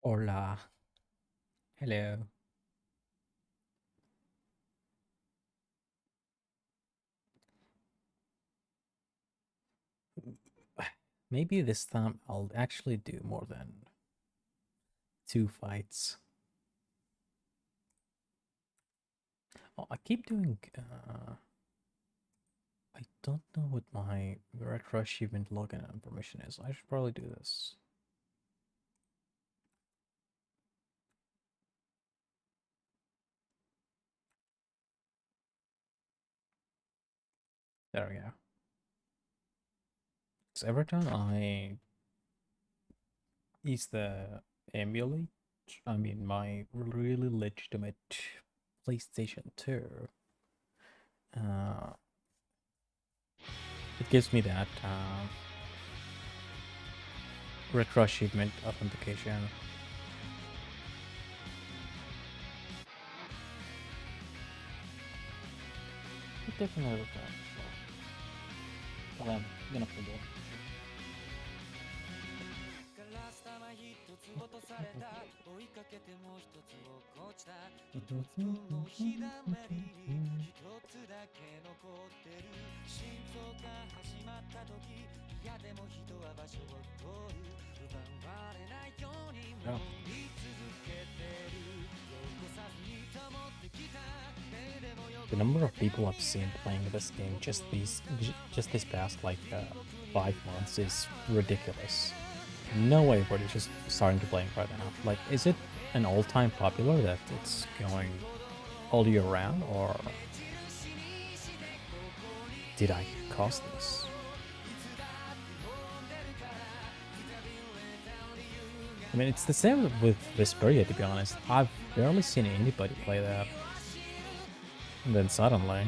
Hola. Hello. Maybe this time I'll actually do more than two fights. Oh, I keep doing. I don't know what my retro achievement login information is. I should probably do this. There we go. So every time I use the emulate, I mean my really legitimate PlayStation 2, uh, it gives me that retro achievement authentication. Definitely look at it. I'm gonna play it. からスタマ一つ落とされた追いかけても一つ落っこちた一つの日だまりに一つだけ残ってる心臓が始まった時いやでも人は場所を取る奪われないように戻 Yeah. り続けてる残さずに保ってきた目でも The number of people I've seen playing this game just this past like 5 months is ridiculous. No way everybody's just starting to play it right now. Like, is it an all-time popular that it's going all year round, or did I cause this? I mean, it's the same with Vesperia, to be honest. I've barely seen anybody play that. And then suddenly,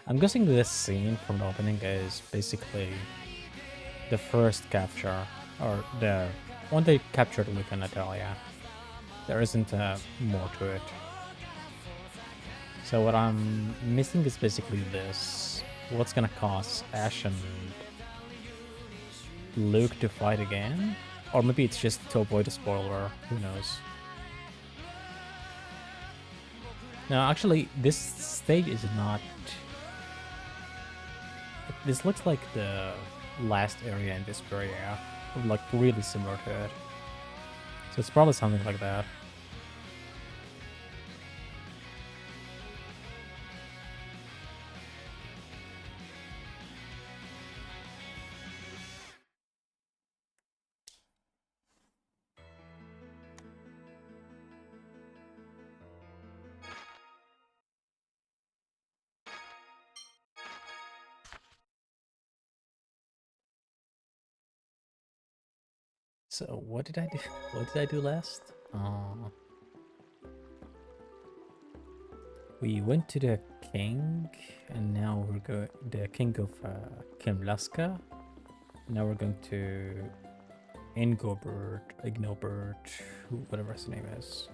I'm guessing this scene from the opening is basically the first capture, or the one they captured with Natalia. There isn't more to it. So what I'm missing is basically this. What's gonna cause Ash and Luke to fight again? Or maybe it's just to avoid a spoiler, who knows. No, actually, this stage is not... This looks like the last area in this area, like really similar to it. So it's probably something like that. So what did I do? What did I do last? We went to the king, and now we're going the king of Kimlaska. Now we're going to Ignobert, whatever his name is.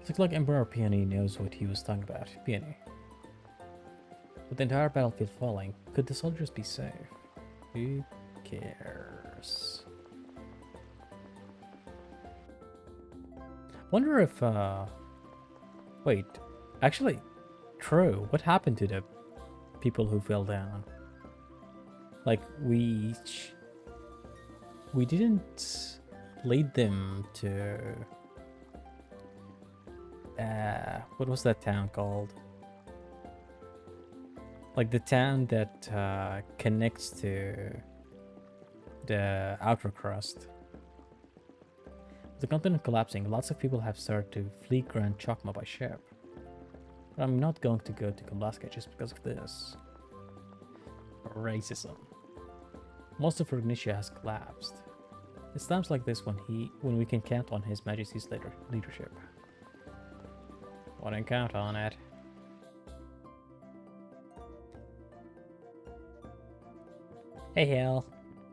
It looks like Emperor Peony knows what he was talking about. Peony. With the entire battlefield falling, could the soldiers be safe? Who cares? Wonder if, wait, actually, true. What happened to the people who fell down? Like, we didn't lead them to, what was that town called? Like the town that connects to the outer crust. With the continent collapsing, lots of people have started to flee Grand Chokma by ship. But I'm not going to go to Kamlaska just because of this. Racism. Most of Rognitia has collapsed. It's times like this when we can count on His Majesty's leadership. Wouldn't count on it. Hey Hale,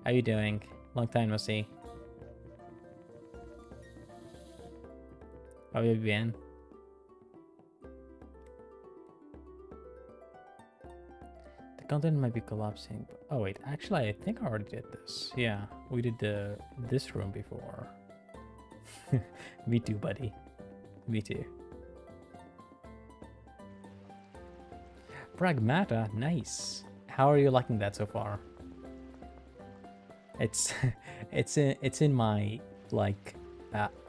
how you doing? Long time no see. How have you been? The content might be collapsing. Oh wait, actually I think I already did this. Yeah, we did this room before. Me too, buddy. Me too. Pragmata, nice. How are you liking that so far? It's it's in my like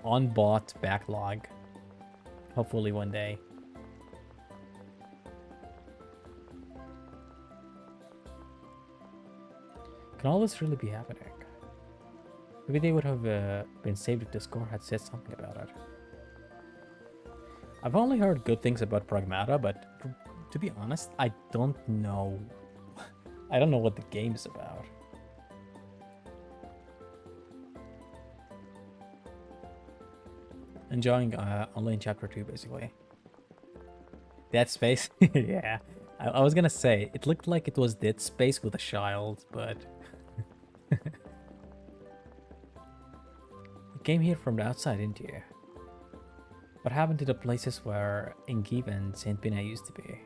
on bot backlog. Hopefully one day. Can all this really be happening? Maybe they would have been saved if Discord had said something about it. I've only heard good things about Pragmata, but to be honest, I don't know. I don't know what the game is about. Enjoying only in chapter 2, basically. Dead Space? Yeah. I was gonna say, it looked like it was Dead Space with a child, but... You came here from the outside, didn't you? What happened to the places where Ingiv and Saint Pina used to be?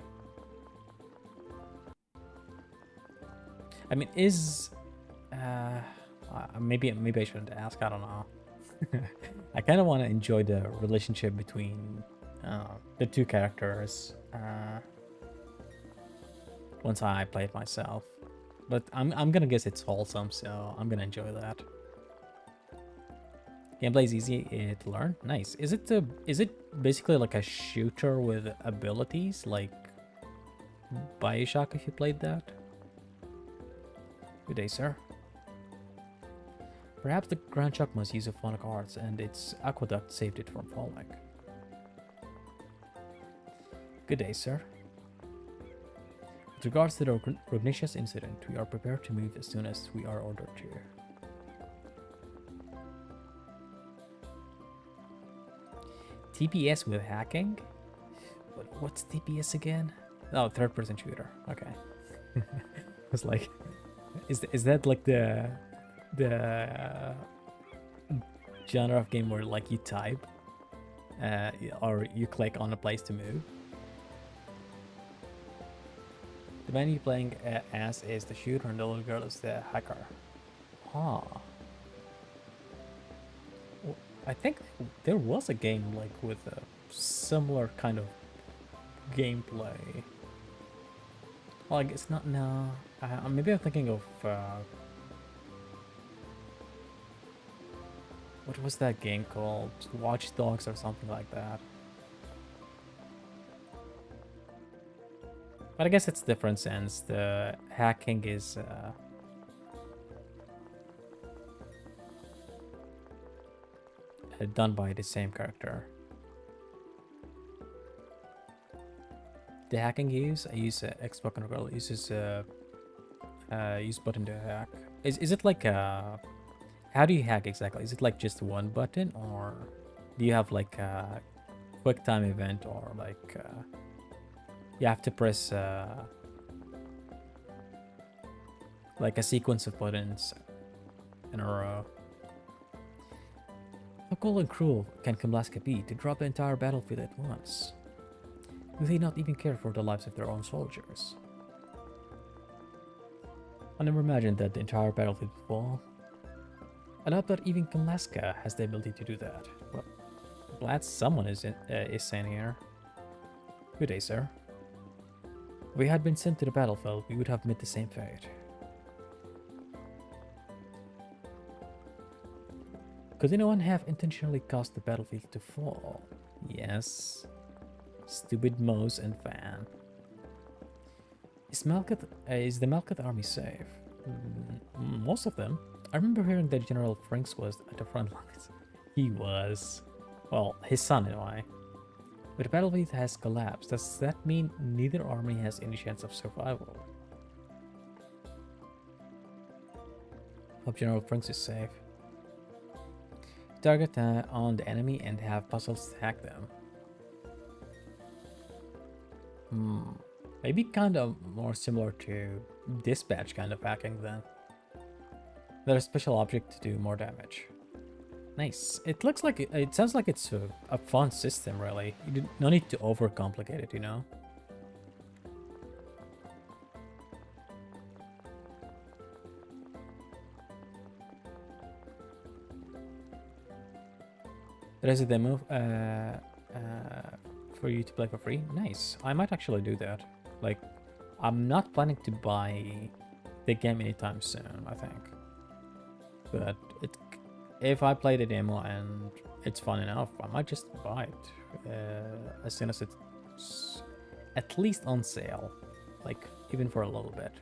I mean, is... maybe I shouldn't ask, I don't know. I kind of want to enjoy the relationship between the two characters once I play it myself. But I'm gonna guess it's wholesome, so I'm gonna enjoy that. Gameplay is easy to learn. Nice. Is it basically like a shooter with abilities like Bioshock if you played that? Good day, sir. Perhaps the Grand Chakma's use of phonic arts and its aqueduct saved it from falling. Good day, sir. With regards to the Rognicious incident, we are prepared to move as soon as we are ordered to. TPS with hacking? What's TPS again? Oh, third-person shooter. Okay. It's like, is that like the genre of game where like you type or you click on a place to move? The man you're playing as is the shooter and the little girl is the hacker. Ah. Well, I think there was a game like with a similar kind of gameplay. Well, I guess not. No, maybe I'm thinking of what was that game called? Watch Dogs or something like that. But I guess it's different since the hacking is done by the same character. The hacking I use Xbox Controller uses use button to hack. Is it like how do you hack exactly? Is it like just one button, or do you have like a quick time event, or like you have to press like a sequence of buttons in a row? How cool and cruel can Kamlaska be to drop the entire battlefield at once? Do they not even care for the lives of their own soldiers? I never imagined that the entire battlefield would fall. I doubt that even Kamlaska has the ability to do that. Well, glad someone is sane here. Good day, sir. If we had been sent to the battlefield, we would have met the same fate. Could anyone have intentionally caused the battlefield to fall? Yes. Stupid Mose and Fan. Is the Malkuth army safe? Most of them. I remember hearing that General Franks was at the front lines. He was. Well, his son anyway. But the battlefield has collapsed. Does that mean neither army has any chance of survival? Hope General Franks is safe. target on the enemy and have puzzles to hack them. Maybe kind of more similar to dispatch kind of hacking then. There's a special object to do more damage. Nice. It looks like it sounds like it's a fun system, really. No need to overcomplicate it, you know. There is a demo for you to play for free. Nice. I might actually do that. Like, I'm not planning to buy the game anytime soon, I think. But if I play the demo and it's fun enough, I might just buy it as soon as it's at least on sale. Like, even for a little bit.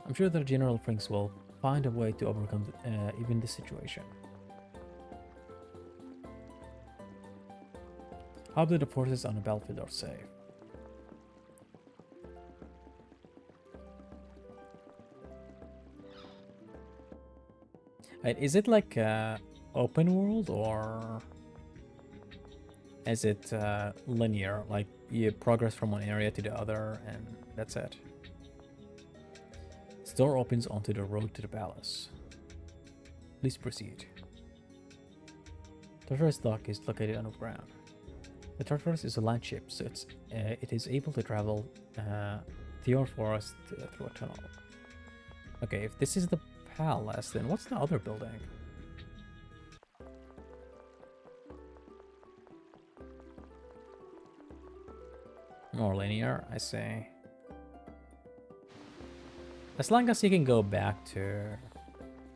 I'm sure that General Franks will find a way to overcome even this situation. How do the forces on the battlefield are safe? Right, is it like open world or is it linear? Like you progress from one area to the other and that's it? This door opens onto the road to the palace. Please proceed. Tartarus Dock is located underground. The Tartarus is a land ship, so it is able to travel Thior Forest through a tunnel. Okay, if this is the palace, then what's the other building? More linear, I say. As long as you can go back to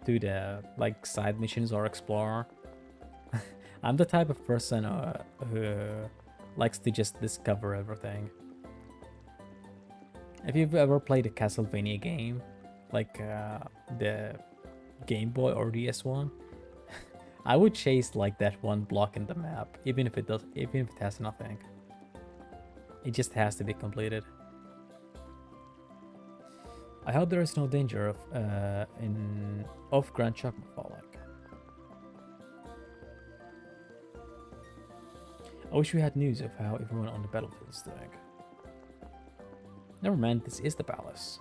the like side missions or explore. I'm the type of person who likes to just discover everything. If you've ever played a Castlevania game, like the Game Boy or DS one, I would chase like that one block in the map, even if it has nothing. It just has to be completed. I hope there is no danger of Grand Chakma falling. I wish we had news of how everyone on the battlefield is doing. Never mind, this is the palace.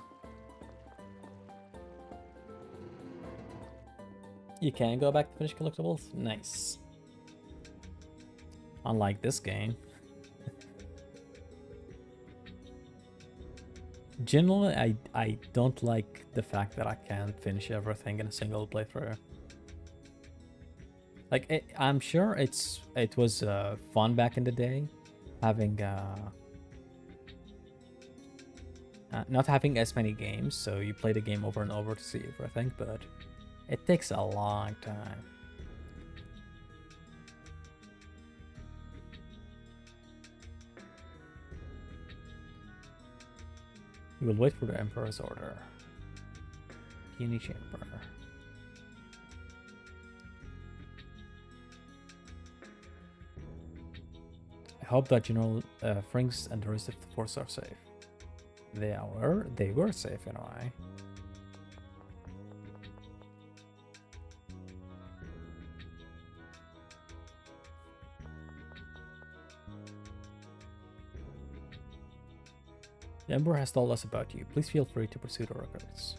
You can go back to finish collectibles? Nice. Unlike this game. Generally, I don't like the fact that I can't finish everything in a single playthrough. Like, I'm sure it was fun back in the day, having not having as many games, so you play the game over and over to see everything, but it takes a long time. You will wait for the Emperor's order. Peony Chamber. I hope that General Franks and the rest of the force are safe. They were safe in a way. The Emperor has told us about you. Please feel free to pursue the records.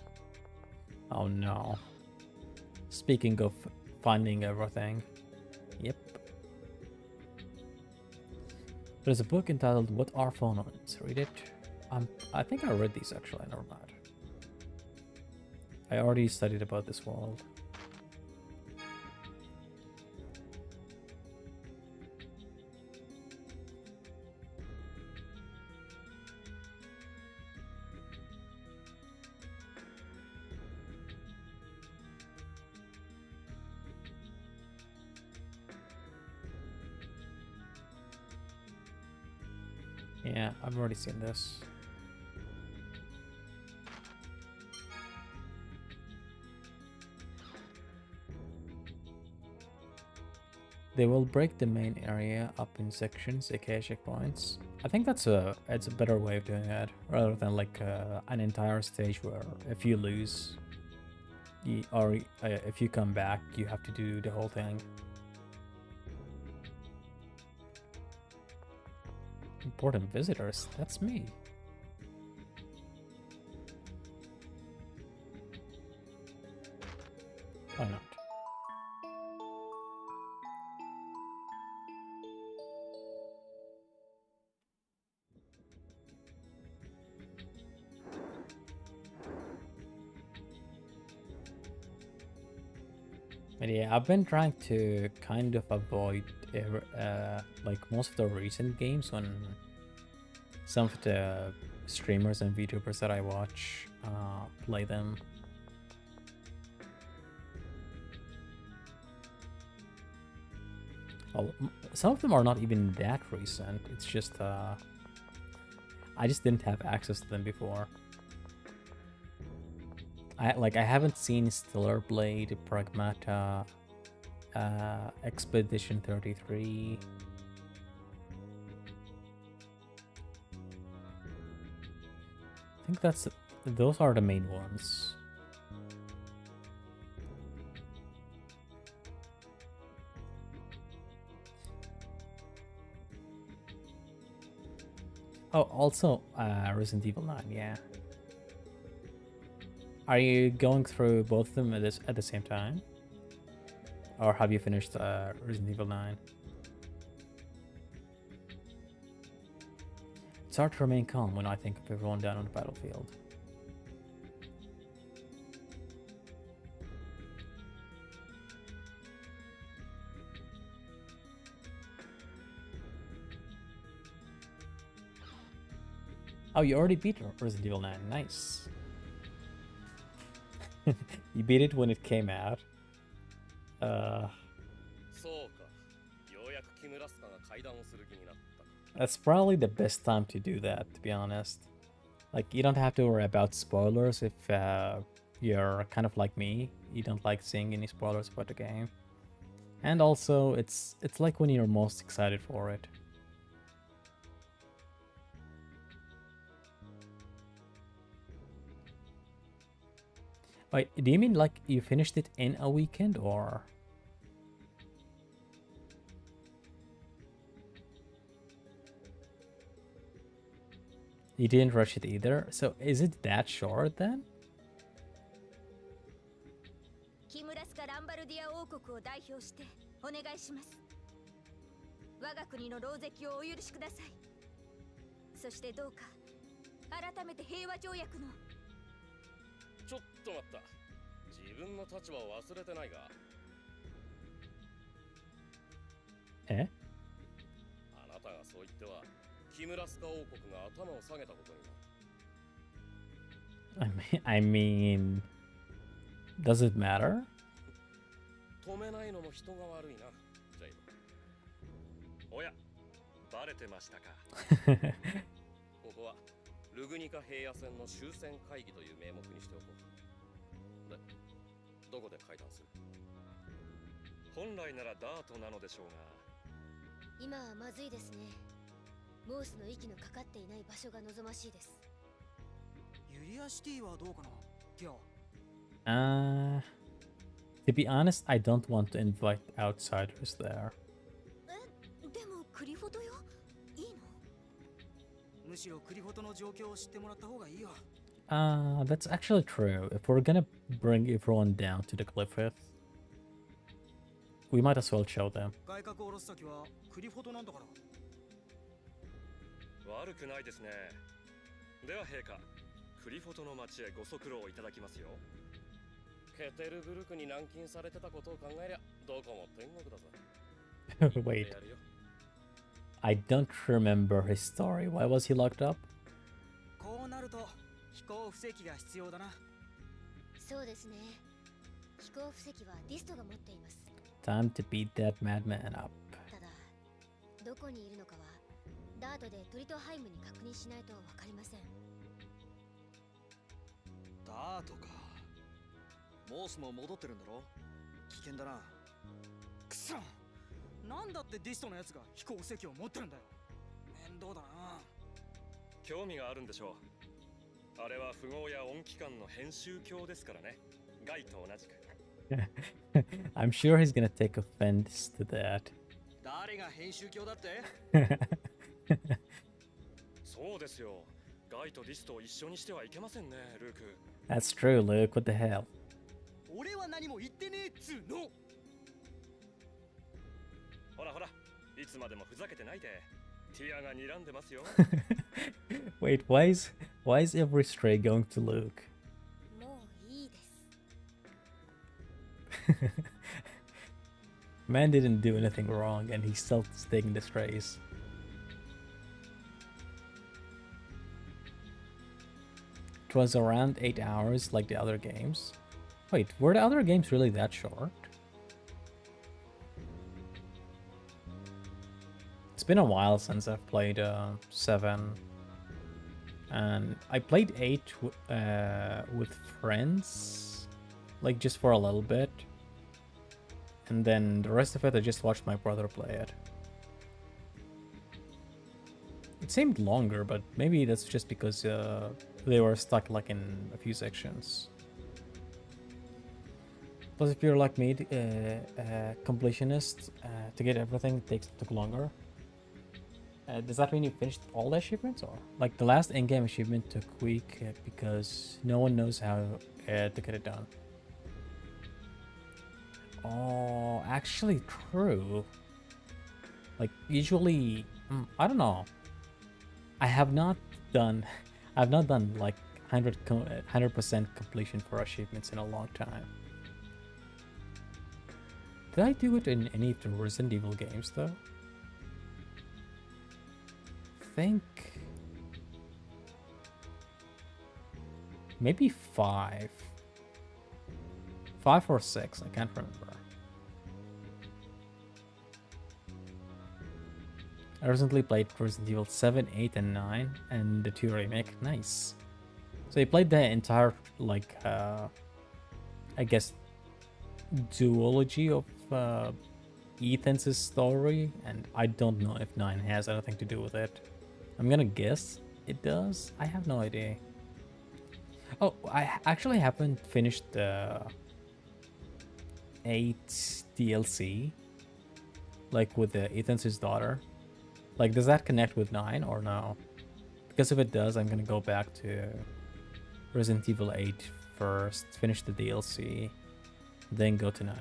Oh no. Speaking of finding everything. Yep. There's a book entitled What Are Phonomes? Read it. I think I read these actually, never mind. I already studied about this world. Yeah, I've already seen this. They will break the main area up in sections, aka checkpoints. I think it's a better way of doing it, rather than like an entire stage where if you lose, Or if you come back, you have to do the whole thing. Important visitors, that's me. Why not? But yeah, I've been trying to kind of avoid like most of the recent games when some of the streamers and VTubers that I watch play them. Well, some of them are not even that recent. It's just I just didn't have access to them before. I haven't seen Stellar Blade, Pragmata, Expedition 33. I think those are the main ones. Oh, also Resident Evil 9, yeah. Are you going through both of them at the same time? Or have you finished Resident Evil 9? It's hard to remain calm when I think of everyone down on the battlefield. Oh, you already beat Resident Evil 9. Nice. You beat it when it came out. That's probably the best time to do that, to be honest. Like, you don't have to worry about spoilers if you're kind of like me. You don't like seeing any spoilers about the game. And also, it's like when you're most excited for it. Wait, do you mean like you finished it in a weekend, or? You didn't rush it either? So is it that short then? キムラスカ・ランバルディア王国を代表してお願いします。我が国の狼藉をお許しください。そしてどうか改めて平和条約の。ちょっと待った。自分の立場を忘れてないが。え？あなたがそう言っては、キムラスカ王国が頭を下げたことになる。I mean, does it matter? 止めないのも人が悪いな、ジェイド。おや、バレてましたか。ここはルグニカ平野戦の終戦会議という名目にしておこう。で、どこで会談する？本来ならダートなのでしょうが。今はまずいですね。モースの息のかかっていない場所が望ましいです。ユリアシティはどうかな？ティア。To be honest, I don't want to invite outsiders there. でもクリフォトよ。いいの？むしろクリフォトの状況を知ってもらった方がいいよ。That's actually true. If we're gonna bring everyone down to the Cliffhanger, we might as well show them. 外角を下ろす先はクリフォトなんだから。悪くないですね。では陛下、クリフォトの町へご足労いただきますよ。ケテルブルクに軟禁されてたことを考えりゃ、どこも天国だぞ。Wait, I don't remember his story. Why was he locked up? こうなると飛行布石が必要だな。そうですね。飛行布石はディストが持っています。Time to beat that madman up. ただ、どこにいるのかはダートでトリトハイムに確認しないとわかりません。ダートか。モースも戻ってるんだろ。危険だな。くそ、なんだってディストのやつが飛行布石を持ってるんだよ。面倒だな。興味があるんでしょう。あれは符号や音機関の編集鏡ですからね。ガイと同じく I'm sure he's gonna take offense to that. 誰が編集教だって？そうですよガイとディストを一緒にしてはいけませんねルーク That's true, Luke. What the hell? 俺は何も言ってねえっつうの。ほらほらいつまでもふざけてないでティアが睨んでますよ Wait, why is every stray going to Luke? もういいです。 Man didn't do anything wrong, and he's still taking the strays. It was around 8 hours like the other games. Wait, were the other games really that short? It's been a while since I've played 7. And I played 8 with friends, like just for a little bit. And then the rest of it, I just watched my brother play it. It seemed longer, but maybe that's just because they were stuck like in a few sections. Plus, if you're like me, completionist, to get everything took longer. Does that mean you finished all the achievements, or like the last in-game achievement took a week because no one knows how to get it done? Oh, actually true. Like usually, I don't know. I've not done like 100% completion for achievements in a long time. Did I do it in any of the Resident Evil games though? Think maybe 5 or 6, I can't remember. I recently played Resident Evil 7, 8, and 9, and the 2 remake. Nice. So you played the entire, like, I guess, duology of Ethan's story, and I don't know if 9 has anything to do with it. I'm gonna guess it does. I have no idea. Oh, I actually haven't finished the 8 DLC, like with the Ethan's daughter. Like, does that connect with 9 or no? Because if it does, I'm gonna go back to Resident Evil 8 first, finish the DLC, then go to 9.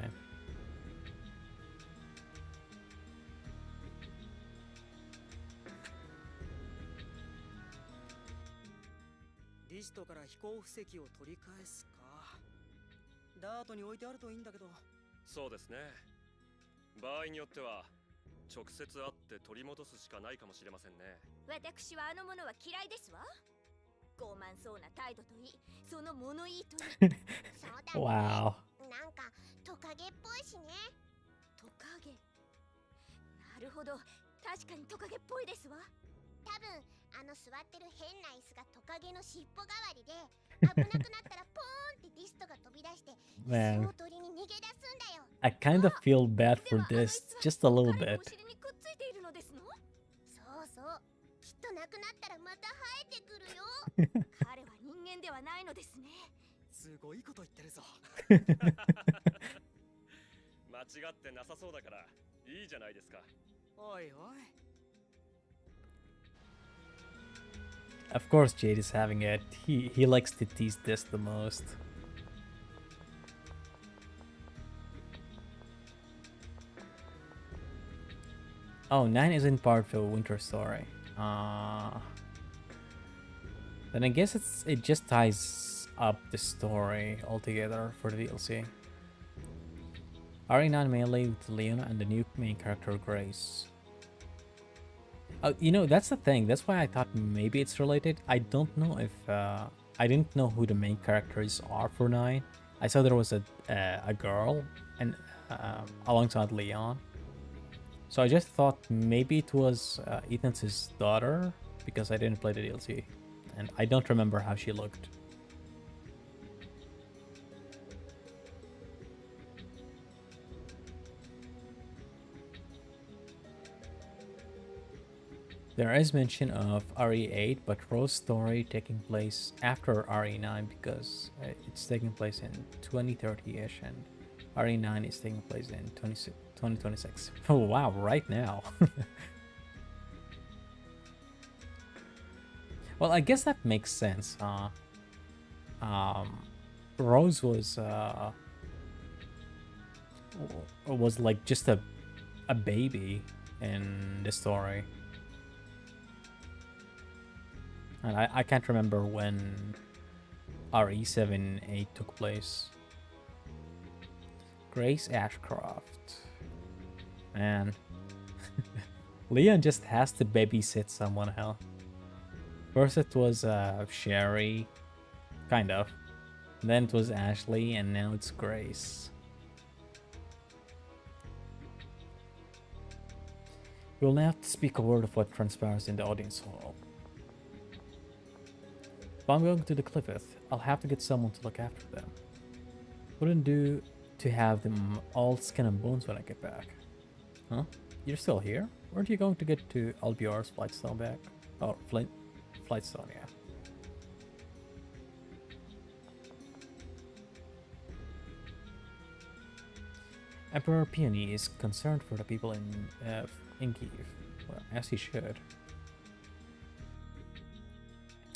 リストから飛行布石を取り返すか。ダートに置いてあるといいんだけど。そうですね場合によっては直接会って取り戻すしかないかもしれませんね私はあの者は嫌いですわ。傲慢そうな態度といい、その物言いといい。そうだね。 Wow. なんかトカゲっぽいしね。トカゲ。なるほど、確かにトカゲっぽいですわ。多分あの座ってる変な椅子がトカゲの尻尾代わりで、危なくなったらポーンってディストが飛び出して椅 Man, 子を取りに逃げ出すんだよ。 I kind of feel bad for では this, just a little 彼の bit. お尻にくっついているのですの？そうそう。きっとなくなったらまた生えてくるよ。彼は人間ではないのですね。すごいこと言ってるぞ。間違ってなさそうだからいいじゃないですかおいおい。 Of course, Jade is having it. He likes to tease this the most. Oh, 9 isn't part of the Winter Story. Then I guess it just ties up the story altogether for the DLC. RE9 mainly with Leona and the new main character Grace. You know, that's the thing. That's why I thought maybe it's related. I don't know if I didn't know who the main characters are for 9. I saw there was a girl and alongside Leon. So I just thought maybe it was Ethan's daughter because I didn't play the DLC and I don't remember how she looked. There is mention of RE8, but Rose's story taking place after RE9 because it's taking place in 2030-ish, and RE9 is taking place in 2026. Oh wow, right now. Well, I guess that makes sense. Rose was like just a baby in the story. And I can't remember when RE7-8 took place. Grace Ashcroft. Man. Leon just has to babysit someone else. First it was Sherry. Kind of. Then it was Ashley, and now it's Grace. We'll now have to speak a word of what transpires in the audience hall. If I'm going to the Cliffeth, I'll have to get someone to look after them. Wouldn't do to have them all skin and bones when I get back. Huh? You're still here? Weren't you going to get to Albiar's Flightstone back? Oh, Flightstone, yeah. Emperor Peony is concerned for the people in Kyiv. Well, as he should.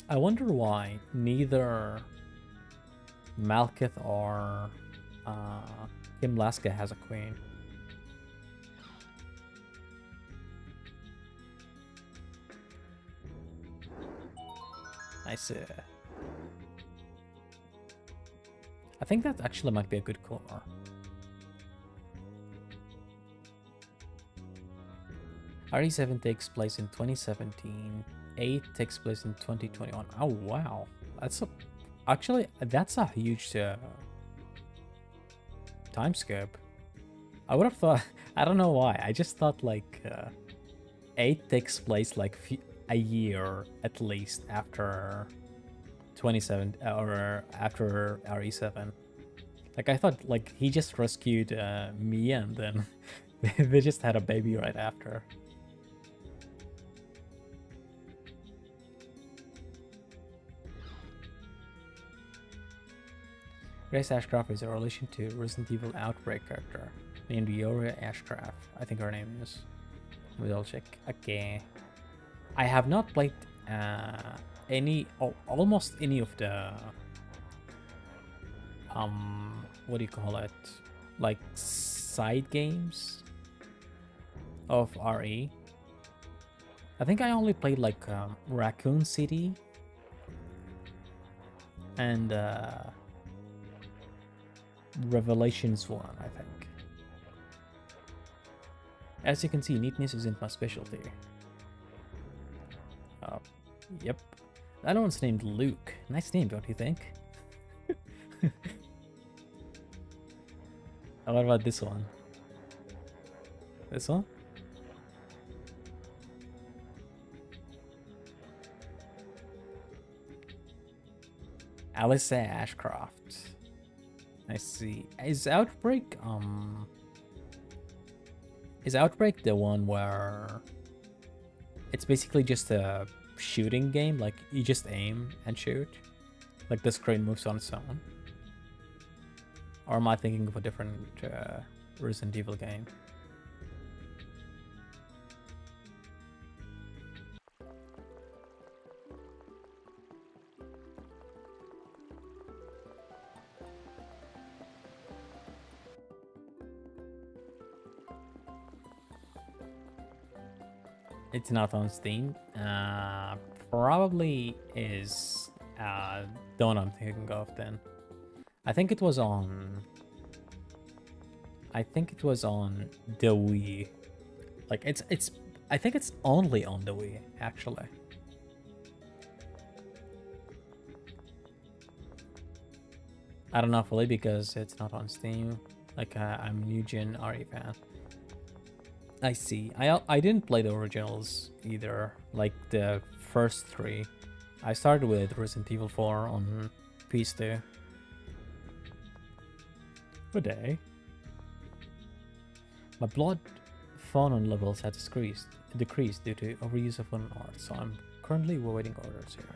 I wonder why neither Malkith or Kim Laska has a queen. I see. I think that actually might be a good core. RE7 takes place in 2017. 8 takes place in 2021. Oh wow, that's a huge time skip. I would have thought. I don't know why. I just thought like 8 takes place like a year at least after 27 or after RE7. Like I thought like he just rescued Mia and then they just had a baby right after. Grace Ashcroft is a relation to Resident Evil Outbreak character named Yoria Ashcraft. I think her name is. Let me double check. Okay. I have not played almost any of the what do you call it? Like side games of RE. I think I only played like Raccoon City and Revelations 1, I think. As you can see, neatness isn't my specialty. Yep. That one's named Luke. Nice name, don't you think? What about this one? This one? Alyssa Ashcroft. I see. Is Outbreak the one where it's basically just a shooting game, like you just aim and shoot? Like the screen moves on its own? Or am I thinking of a different Resident Evil game? It's not on Steam. Probably is the one I'm thinking of then. I think it was on the Wii. Like it's I think it's only on the Wii actually. I don't know fully because it's not on Steam. Like I'm a new gen RE fan. I see. I didn't play the originals either, like the first 3. I started with Resident Evil 4 on PS2. Good day. My blood phonon levels had decreased. decreased due to overuse of one art, so I'm currently awaiting orders here.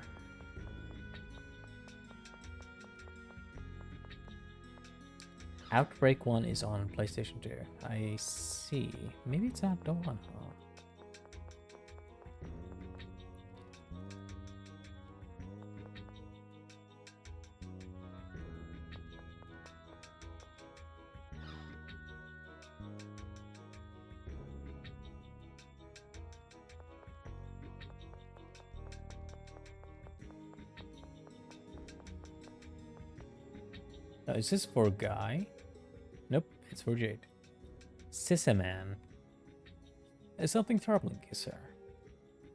Outbreak 1 is on PlayStation 2. I see. Maybe it's not the one, huh? Is this for Guy? Nope, it's for Jade. Sisaman. There's something troubling you, sir.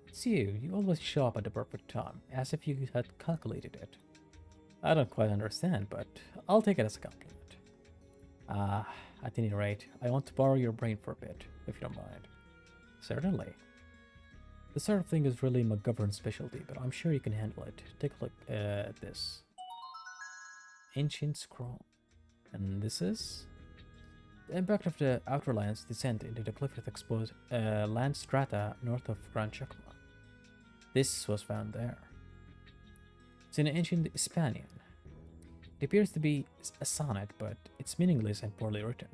It's you. You always show up at the perfect time, as if you had calculated it. I don't quite understand, but I'll take it as a compliment. At any rate, I want to borrow your brain for a bit, if you don't mind. Certainly. This sort of thing is really McGovern's specialty, but I'm sure you can handle it. Take a look at this. Ancient scroll. And this is the impact of the Outer Lands' descent into the cliff with exposed land strata north of Gran Chacma. This was found there. It's in ancient Hispanian. It appears to be a sonnet, but it's meaningless and poorly written.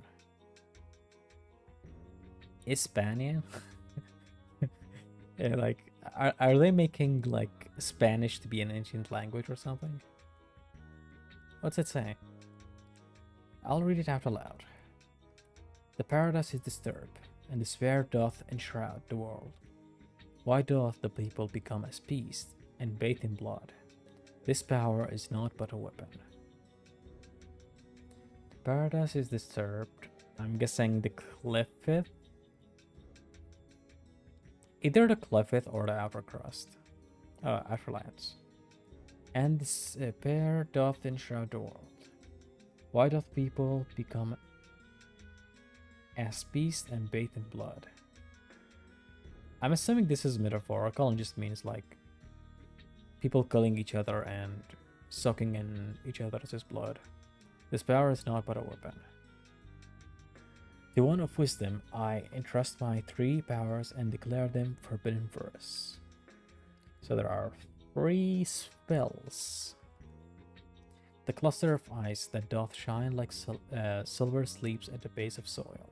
Hispanian? Yeah, like, are they making like Spanish to be an ancient language or something? What's it say? I'll read it out aloud. The paradise is disturbed, and despair doth enshroud the world. Why doth the people become as beasts, and bathe in blood? This power is naught but a weapon. The paradise is disturbed. I'm guessing the Cliffith? Either the Cliffith or the Outer Crust. Outer Lands. And despair doth enshroud the world. Why doth people become as beasts and bathe in blood? I'm assuming this is metaphorical and just means like people killing each other and soaking in each other's blood. This power is not but a weapon. To one of wisdom, I entrust my 3 powers and declare them forbidden for us. So there are 3 spells. The cluster of ice that doth shine like silver sleeps at the base of soil.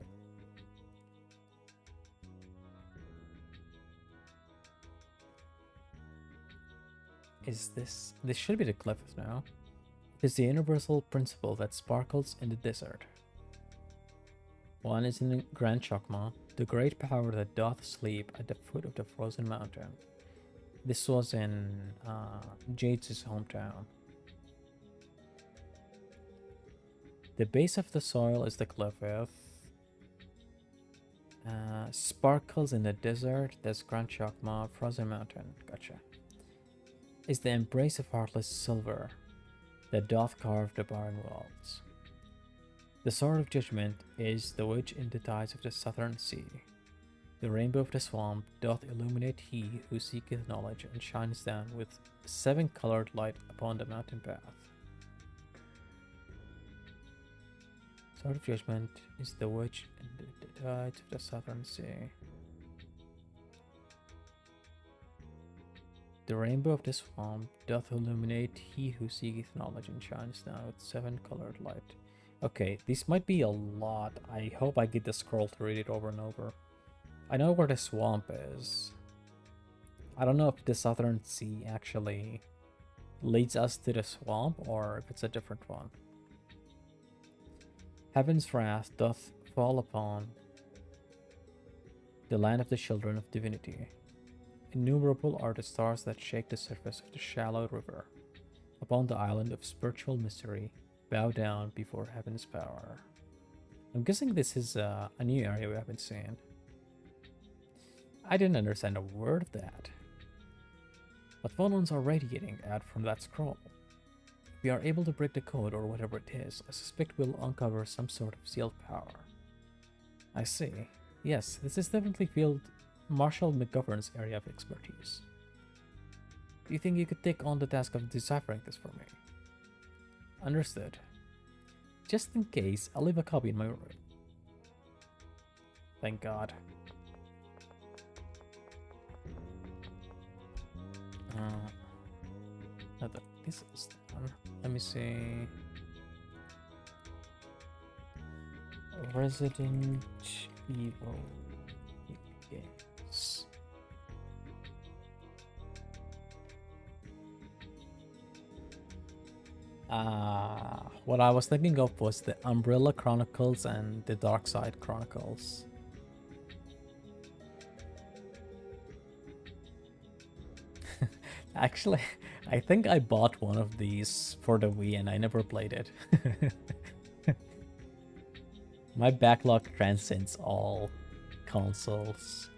Is this should be the Cliffith now. It is the universal principle that sparkles in the desert. One is in Gran Chacma, the great power that doth sleep at the foot of the frozen mountain. This was in Jade's hometown. The base of the soil is the Cliffith. Sparkles in the desert, that's Gran Chacma, frozen mountain. Gotcha. Is the embrace of heartless silver that doth carve the barren walls. The sword of judgment is the witch in the tides of the southern sea. The rainbow of the swamp doth illuminate he who seeketh knowledge and shines down with 7-colored light upon the mountain path. Sword of judgment is the witch in the tides of the southern sea. The rainbow of the swamp doth illuminate he who seeketh knowledge and shines down with 7-colored light. Okay, this might be a lot. I hope I get the scroll to read it over and over. I know where the swamp is. I don't know if the southern sea actually leads us to the swamp or if it's a different one. Heaven's wrath doth fall upon the land of the children of divinity. Innumerable are the stars that shake the surface of the shallow river. Upon the island of spiritual mystery, bow down before heaven's power. I'm guessing this is a new area we haven't seen. I didn't understand a word of that. But phonons are radiating out from that scroll. If we are able to break the code or whatever it is, I suspect we'll uncover some sort of sealed power. I see. Yes, this is definitely Field Marshal McGovern's area of expertise. Do you think you could take on the task of deciphering this for me? Understood. Just in case, I'll leave a copy in my room. Thank God. This is done. Let me see. Resident Evil games. What I was thinking of was the Umbrella Chronicles and the Dark Side Chronicles. Actually, I think I bought one of these for the Wii and I never played it. My backlog transcends all consoles.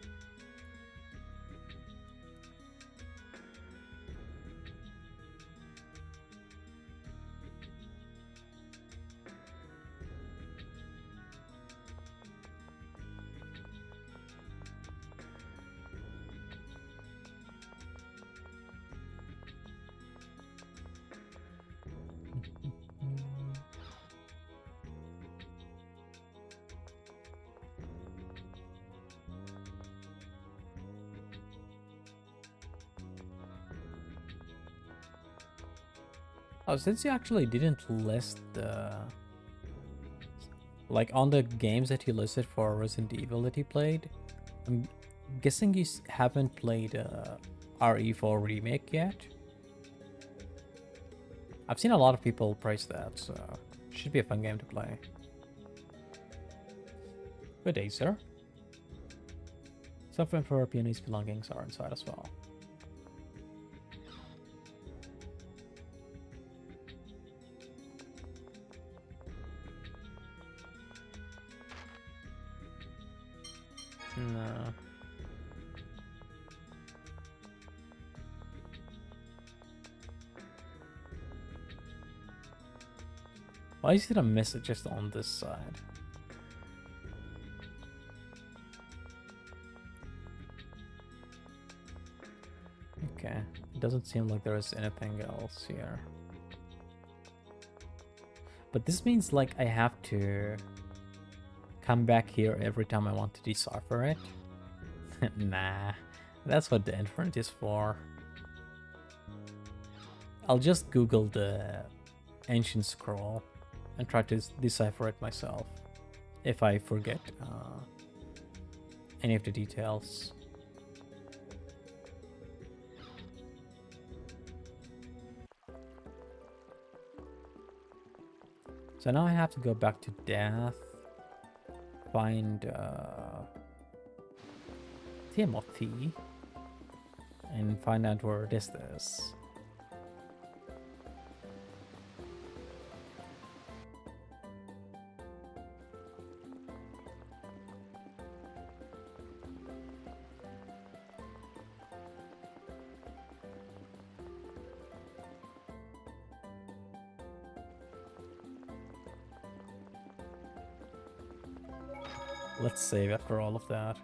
Oh, since you actually didn't list the... Like, on the games that you listed for Resident Evil that you played, I'm guessing you haven't played RE4 Remake yet? I've seen a lot of people praise that, so it should be a fun game to play. Good day, sir. Some for Peony's belongings are inside as well. No. Why is it a message just on this side? Okay, it doesn't seem like there is anything else here. But this means like I have to come back here every time I want to decipher it. Nah, that's what the inference is for. I'll just Google the ancient scroll and try to decipher it myself if I forget any of the details. So now I have to go back to death, find Timothy, and find out where this is. Let's save after all of that.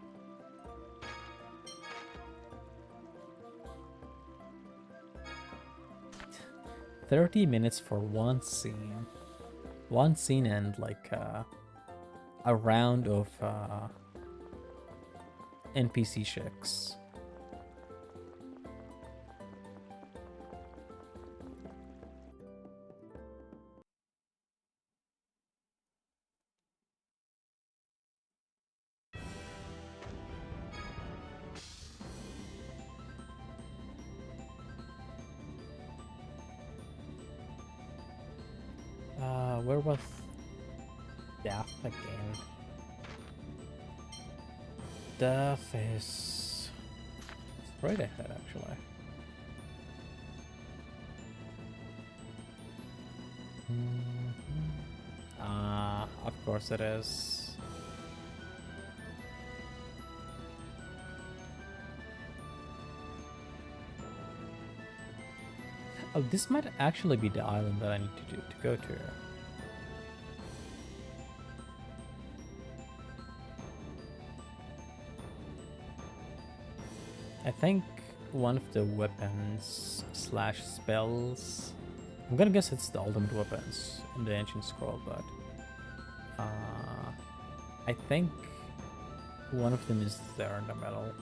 $30 minutes for one scene. One scene and like a round of NPC checks. Where was Death again? Death is straight ahead, actually. Of course it is. Oh, this might actually be the island that I need to go to. I think one of the weapons slash spells, I'm gonna guess it's the ultimate weapons in the ancient scroll, but I think one of them is there in the middle.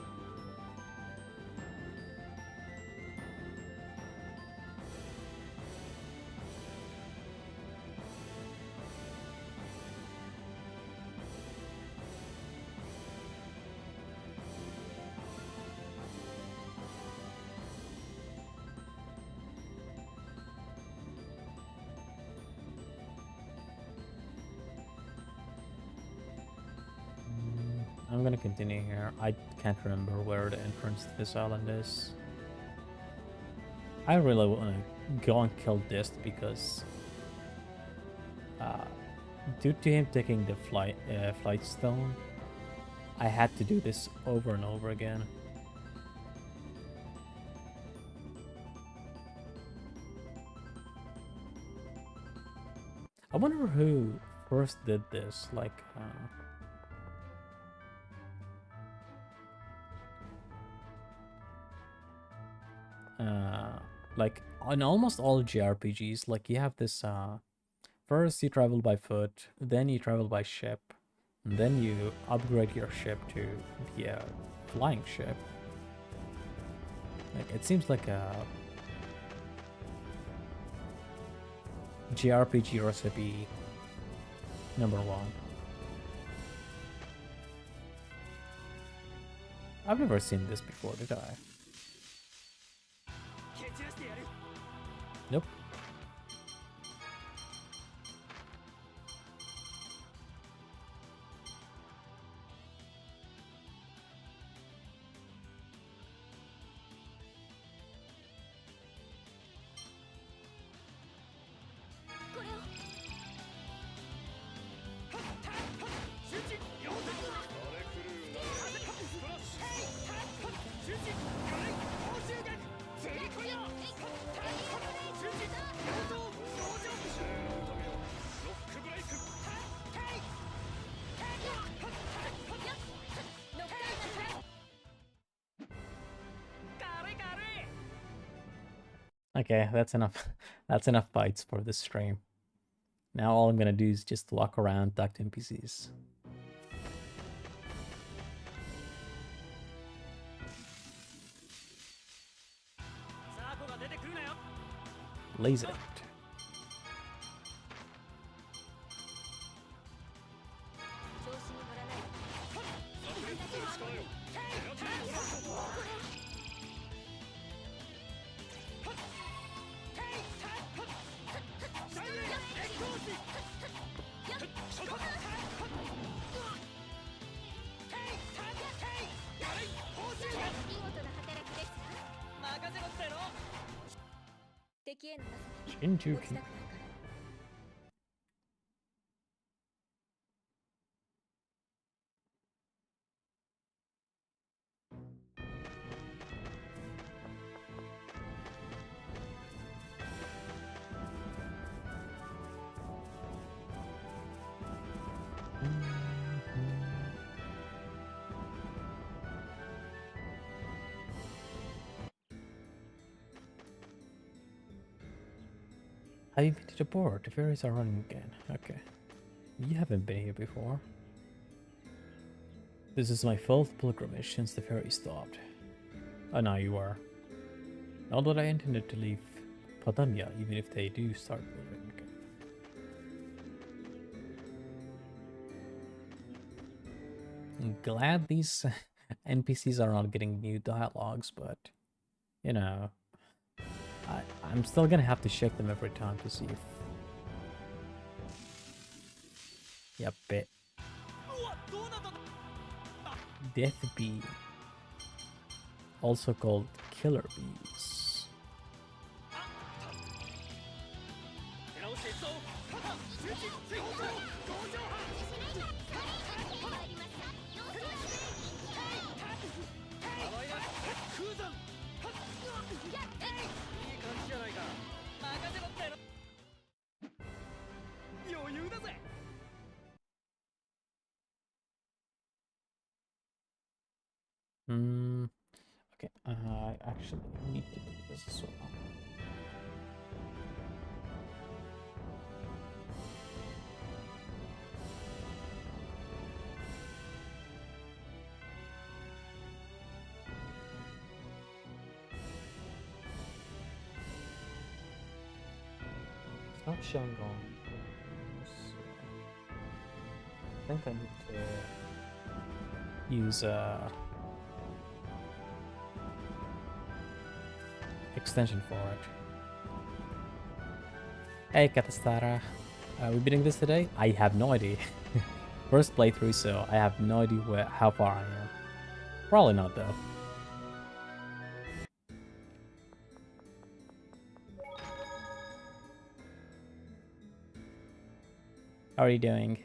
I'm gonna continue here. I can't remember where the entrance to this island is. I really want to go and kill Dist because due to him taking the flight stone, I had to do this over and over again. I wonder who first did this, like like on almost all JRPGs, like you have this first you travel by foot, then you travel by ship, and then you upgrade your ship to the flying ship. Like it seems like a JRPG recipe #1. I've never seen this before, did I? Nope. Okay, that's enough. That's enough bites for this stream. Now all I'm gonna do is just walk around, talk to NPCs. Laser. Shinjuku. Have you been to the board? The ferries are running again. Okay. You haven't been here before. This is my 4th pilgrimage since the ferry stopped. Oh, now you are. Not that I intended to leave Padamya, even if they do start moving again. I'm glad these NPCs are not getting new dialogues, but, you know, I'm still gonna have to shake them every time to see if... Yep, bit. Death Bee. Also called Killer Bees. Okay, I actually need to do this as well. It's not showing on. I think I need to use extension for it. Hey Katastara, are we beating this today? I have no idea. First playthrough, so I have no idea how far I am. Probably not though. How are you doing?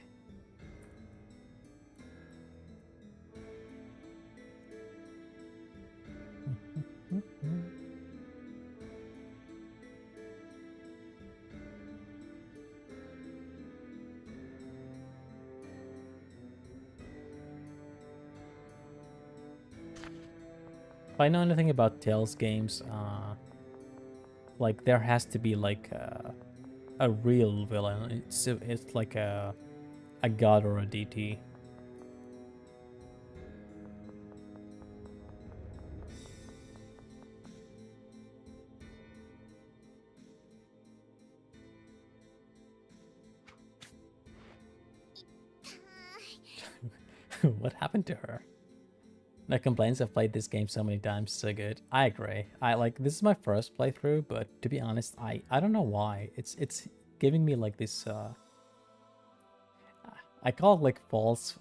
If I know anything about Tales games, like there has to be like a real villain. It's like a god or a DT. What happened to her? No complaints, I've played this game so many times, so good. I agree. This is my first playthrough, but to be honest, I don't know why. It's giving me like this I call it like false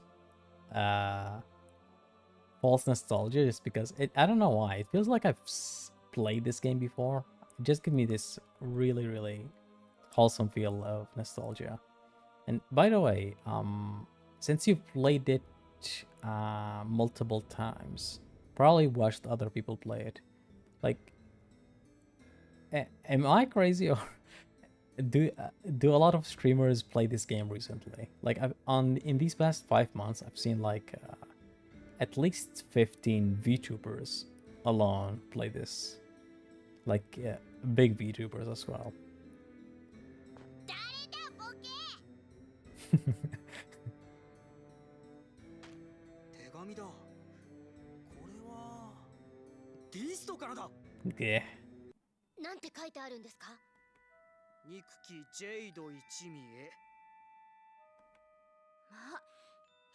nostalgia, just because I don't know why. It feels like I've played this game before. It just gives me this really, really wholesome feel of nostalgia. And by the way, since you've played it multiple times, probably watched other people play it, like, am I crazy, or do a lot of streamers play this game recently? Like, in these past 5 months, I've seen like at least 15 VTubers alone play this, like big VTubers as well. 誰だボケ。手紙だ。これはディストからだ。Yeah. なんて書いてあるんですか？憎きジェイド一味へ。まあ、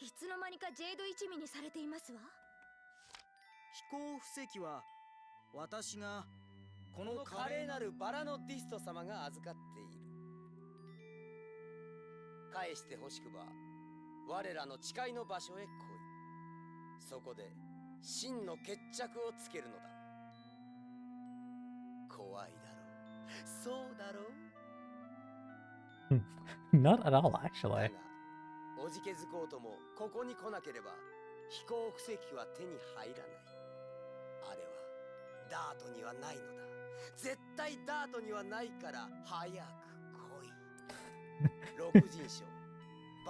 いつの間にかジェイド一味にされていますわ。飛行布石は私がこのこの華麗なるバラのディスト様が預かっている。返してほしくば我らの誓いの場所へ来い。そこで真の決着をつけるのだ。怖いだろう。そうだろう。 Not at all, だ actually. がおじけづこうともここに来なければ飛行布石は手に入らない。あれはダートにはないのだ。絶対ダートにはないから早く来い。六人称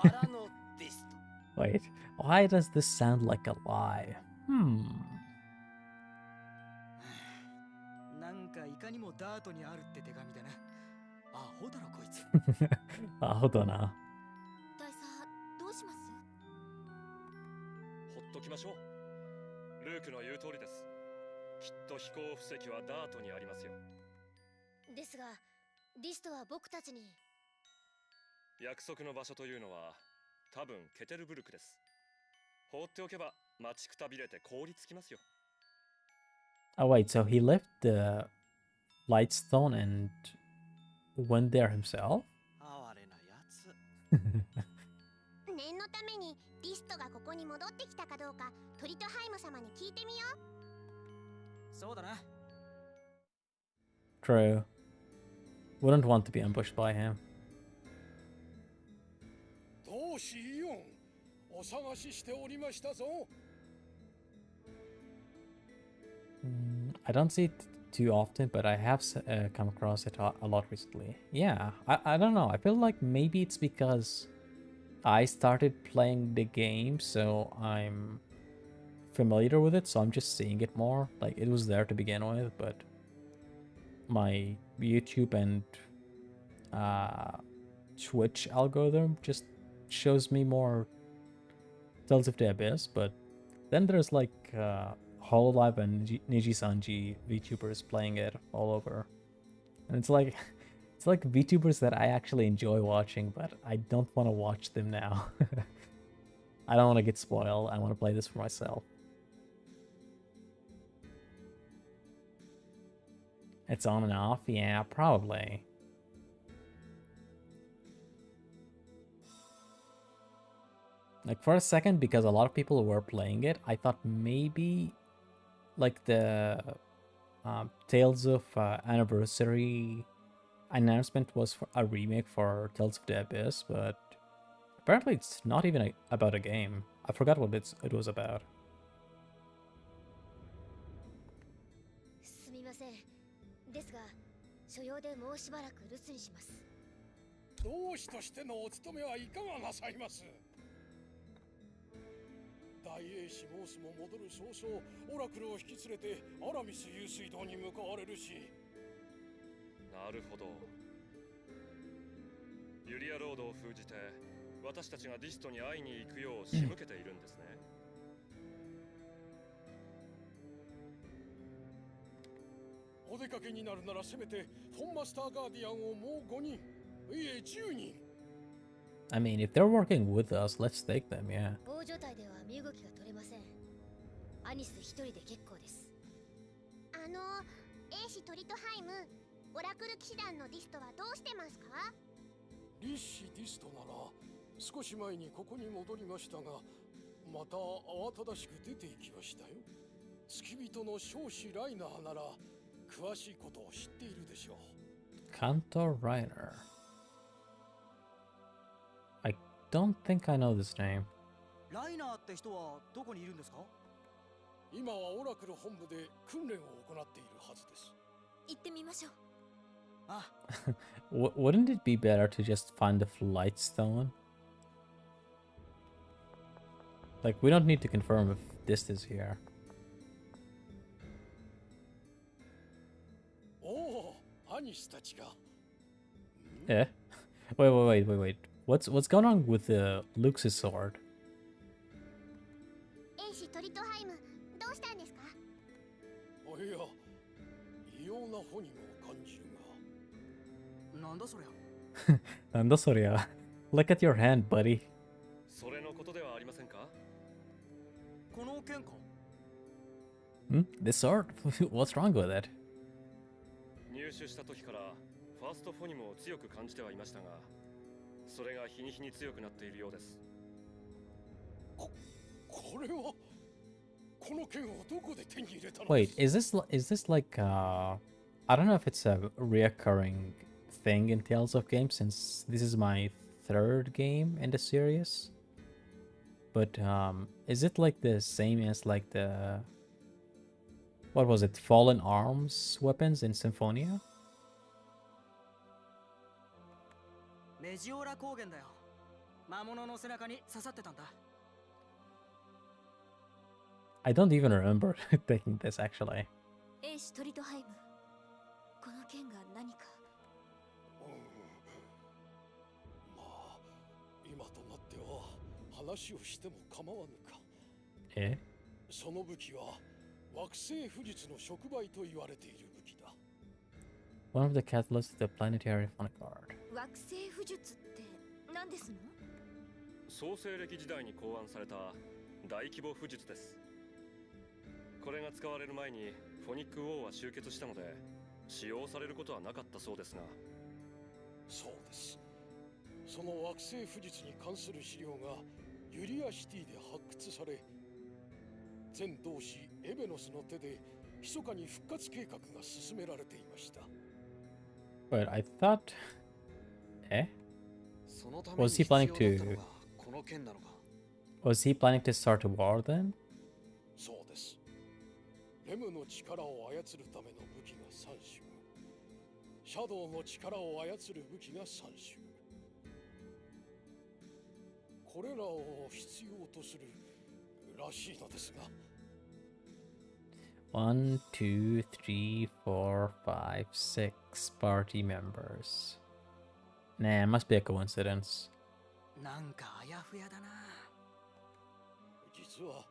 バラのディスト。 Wait, why does this sound like a lie? なんかいかにもダートにあるって手紙だな。アホだろこいつ。Hold on now. 大佐、どうします？ほっときましょう。ルークの言う通りです。きっと飛行布石はダートにありますよ。ですが、ディストは僕たちに。約束の場所というのは多分ケテルブルクです。放っておけば待ちくたびれて凍りつきますよ。 Oh wait, so he left the Lightstone and went there himself? 哀れなやつ。念のためにディストがここに戻ってきたかどうかトリトハイム様に聞いてみよう。そうだな。True. Wouldn't want to be ambushed by him. 同志イオン、お探ししておりましたぞ。I don't see it too often, but I have come across it a lot recently. Yeah, I don't know. I feel like maybe it's because I started playing the game, so I'm familiar with it, so I'm just seeing it more. Like, it was there to begin with, but my YouTube and Twitch algorithm just shows me more Tales of the Abyss, but then there's like Hololive and Niji-sanji VTubers playing it all over. And it's like VTubers that I actually enjoy watching, but I don't want to watch them now. I don't want to get spoiled. I want to play this for myself. It's on and off? Yeah, probably. Like for a second, because a lot of people were playing it, I thought maybe like the Tales of Anniversary announcement was for a remake for Tales of the Abyss, but apparently it's not even about a game. I forgot what it was about. すみません。ですが、所用でもうしばらく留守にします。同志としてのお務めはいかがなさいます。大英士モースも戻る早々、オラクルを引き連れてアラミス湧水道に向かわれるし。なるほど。ユリアロードを封じて私たちがディストに会いに行くよう仕向けているんですね。お出かけになるならせめてフォンマスターガーディアンをもう5人、いえ10人。I mean, if they're working with us, let's take them, yeah. 大所帯では身動きが取れません。アニス一人で結構です。英士トリトハイム、オラクル騎士団のディストはどうしてますか？リッシディストなら少し前にここに戻りましたが、また慌ただしく出て行きましたよ。付き人の少子ライナーなら詳しいことを知っているでしょう。Cantor Reiner. I don't think I know this name. ライナーって人はどこにいるんですか？今はオラクル本部で訓練を行っているはずです。行ってみましょう。あ、Wouldn't it be better to just find the flight stone? Like, we don't need to confirm if this is here. おお、アニスたちが。Eh? Wait. What's going on with the Lux's sword? 英士トリトハイム、どうしたんですか？おいや、異様なホニムを感じるが。なんだそりゃ。Nanda Surya. Look at your hand, buddy. それのことではありませんか？この剣か。This sword? What's wrong with it? 入手した時からファーストフォニムを強く感じてはいましたが、それが日に日に強くなっているようです。これはこの剣をどこで手に入れたの？ Wait, is this like I don't know if it's a reoccurring thing in Tales of Games, since this is my third game in the series. But is it like the same as like the, what was it, Fallen Arms weapons in Symphonia? メジオラ高原だよ。魔物の背中に刺さってたんだ。I don't even remember taking this actually. 英士トリトハイム、この剣が何か。まあ、今となっては話をしても構わぬか。Eh? その武器は惑星富術の触媒と言われている武器だ。One of the catalysts of the planetary phonic guard. 惑星富術って何ですの？創世暦時代に考案された大規模富術です。これが使われる前にフォニックウォーは終結したので使用されることはなかったそうですが。そうです。その惑星富術に関する資料がユリアシティで発掘され、前同志エベノスの手で密かに復活計画が進められていました。But I thought, eh? そのために Was he 必要 planning だったの to? がこの剣なのか。 Was he planning to start a war then? そうです。レムの力を操るための武器が3種。シャドウの力を操る武器が3種。これらを必要とするらしいのですが。1, 2, 3, 4, 5, 6 party members. Nah, must be a coincidence. なんかあやふやだな。実は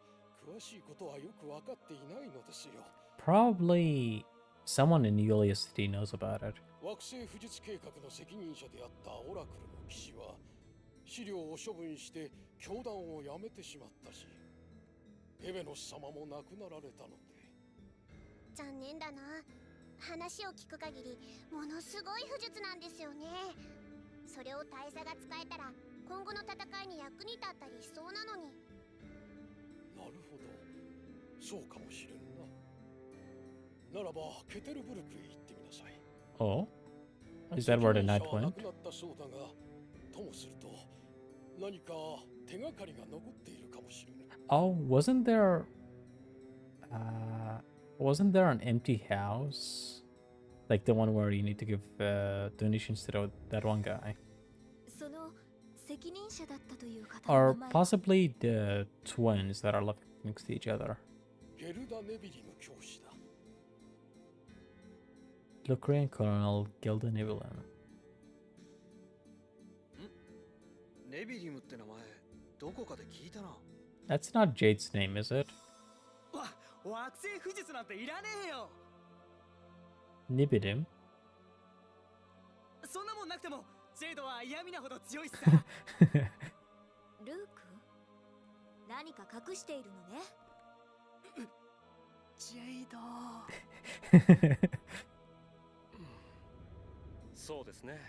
詳しいことはよく分かっていないのですよ。Probably someone in Julius City knows about it. 惑星富術計画の責任者であったオラクルの騎士は資料を処分して教団を辞めてしまったし、エベノス様も亡くなられたので。残念だな。話を聞く限りものすごい武術なんですよね。それを大佐が使えたら今後の戦いに役に立ったりしそうなのに。なるほど、そうかもしれんな。ならばケテルブルクへ行ってみなさい。 Oh? Is that where the knight 責任者は亡 went? くなったそうだが、ともすると何か手がかりが残っているかもしれない。 Oh, wasn't there an empty house? Like the one where you need to give donations to that one guy. その責任者だったという方 Or の名前 possibly the twins that are living next to each other. ゲルダ・ネビリム教師だ。 Lucrean Colonel Gilda Nibelheim. ネビリムって名前どこかで聞いたな。 That's not Jade's name, is it? 惑星富術なんていらねえよ。 Nibidim? そんなもんなくてもジェイドは嫌味なほど強いっさ。ルーク何か隠しているのね。ジェイド。そうですね。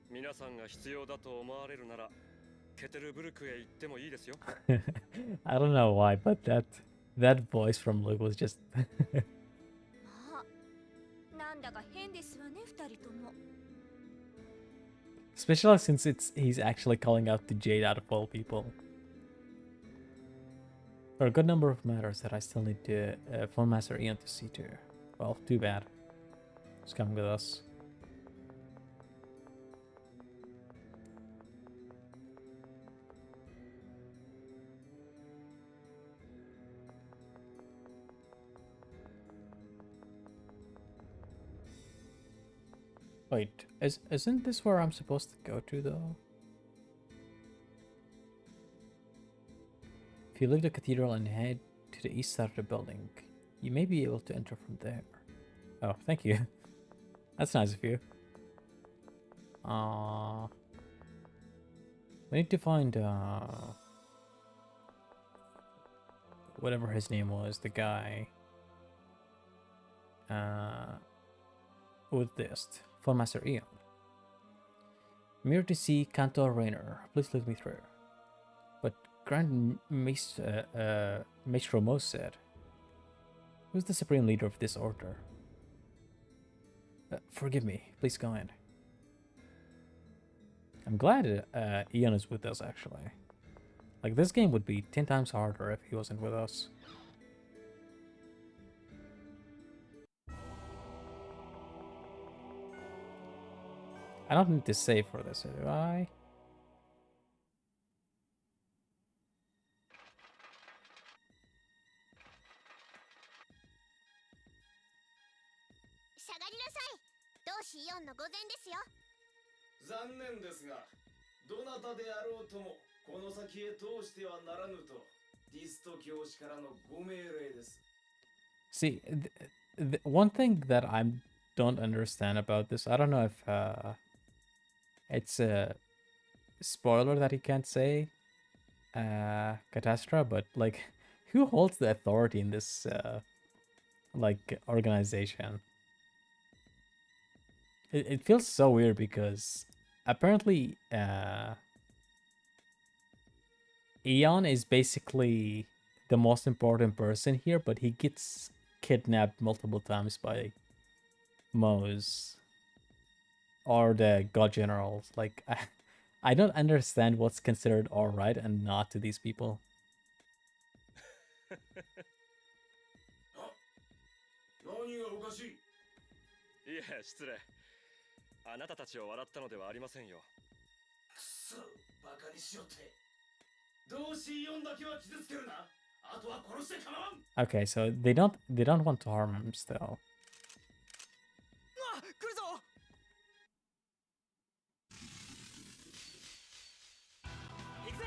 皆さんが必要だと思われるならケテルブルクへ行ってもいいですよ。I don't know why, but that voice from Luke was just まあ、なんだか変ですわね、二人とも。 especially since he's actually calling out to Jade out of all people. There are a good number of matters that I still need to phone Master Ian to see to. Well, too bad. He's coming with us. Wait, isn't this where I'm supposed to go to though? If you leave the cathedral and head to the east side of the building, you may be able to enter from there. Oh, thank you. That's nice of you. We need to find whatever his name was, the guy with this. Phone Master Eon. I'm here to see Cantor Raynor. Please let me through. But Grand Maestro Mos said, who's the supreme leader of this order? Forgive me. Please go in. I'm glad Eon is with us, actually. Like, this game would be 10 times harder if he wasn't with us. I don't need to save for this, do I? しゃがりなさい。同志イオンの御前ですよ。残念ですが、どなたであろうともこの先へ通してはならぬとディスト教師からのご命令です。 See, one thing that I don't understand about this, I don't know if it's a spoiler that he can't say, Catastra, but like, who holds the authority in this like organization? It feels so weird because apparently Eon is basically the most important person here, but he gets kidnapped multiple times by Mos or the God Generals. Like, I don't understand what's considered alright and not to these people. 何がおかしい？いえ、失礼。あなたたちを笑ったのではありませんよ。くそ、バカにしよって。同志イオンだけは傷つけるな。あとは殺して構わん。 Okay, so they don't want to harm him still. あ、来るぞ。行くぜ。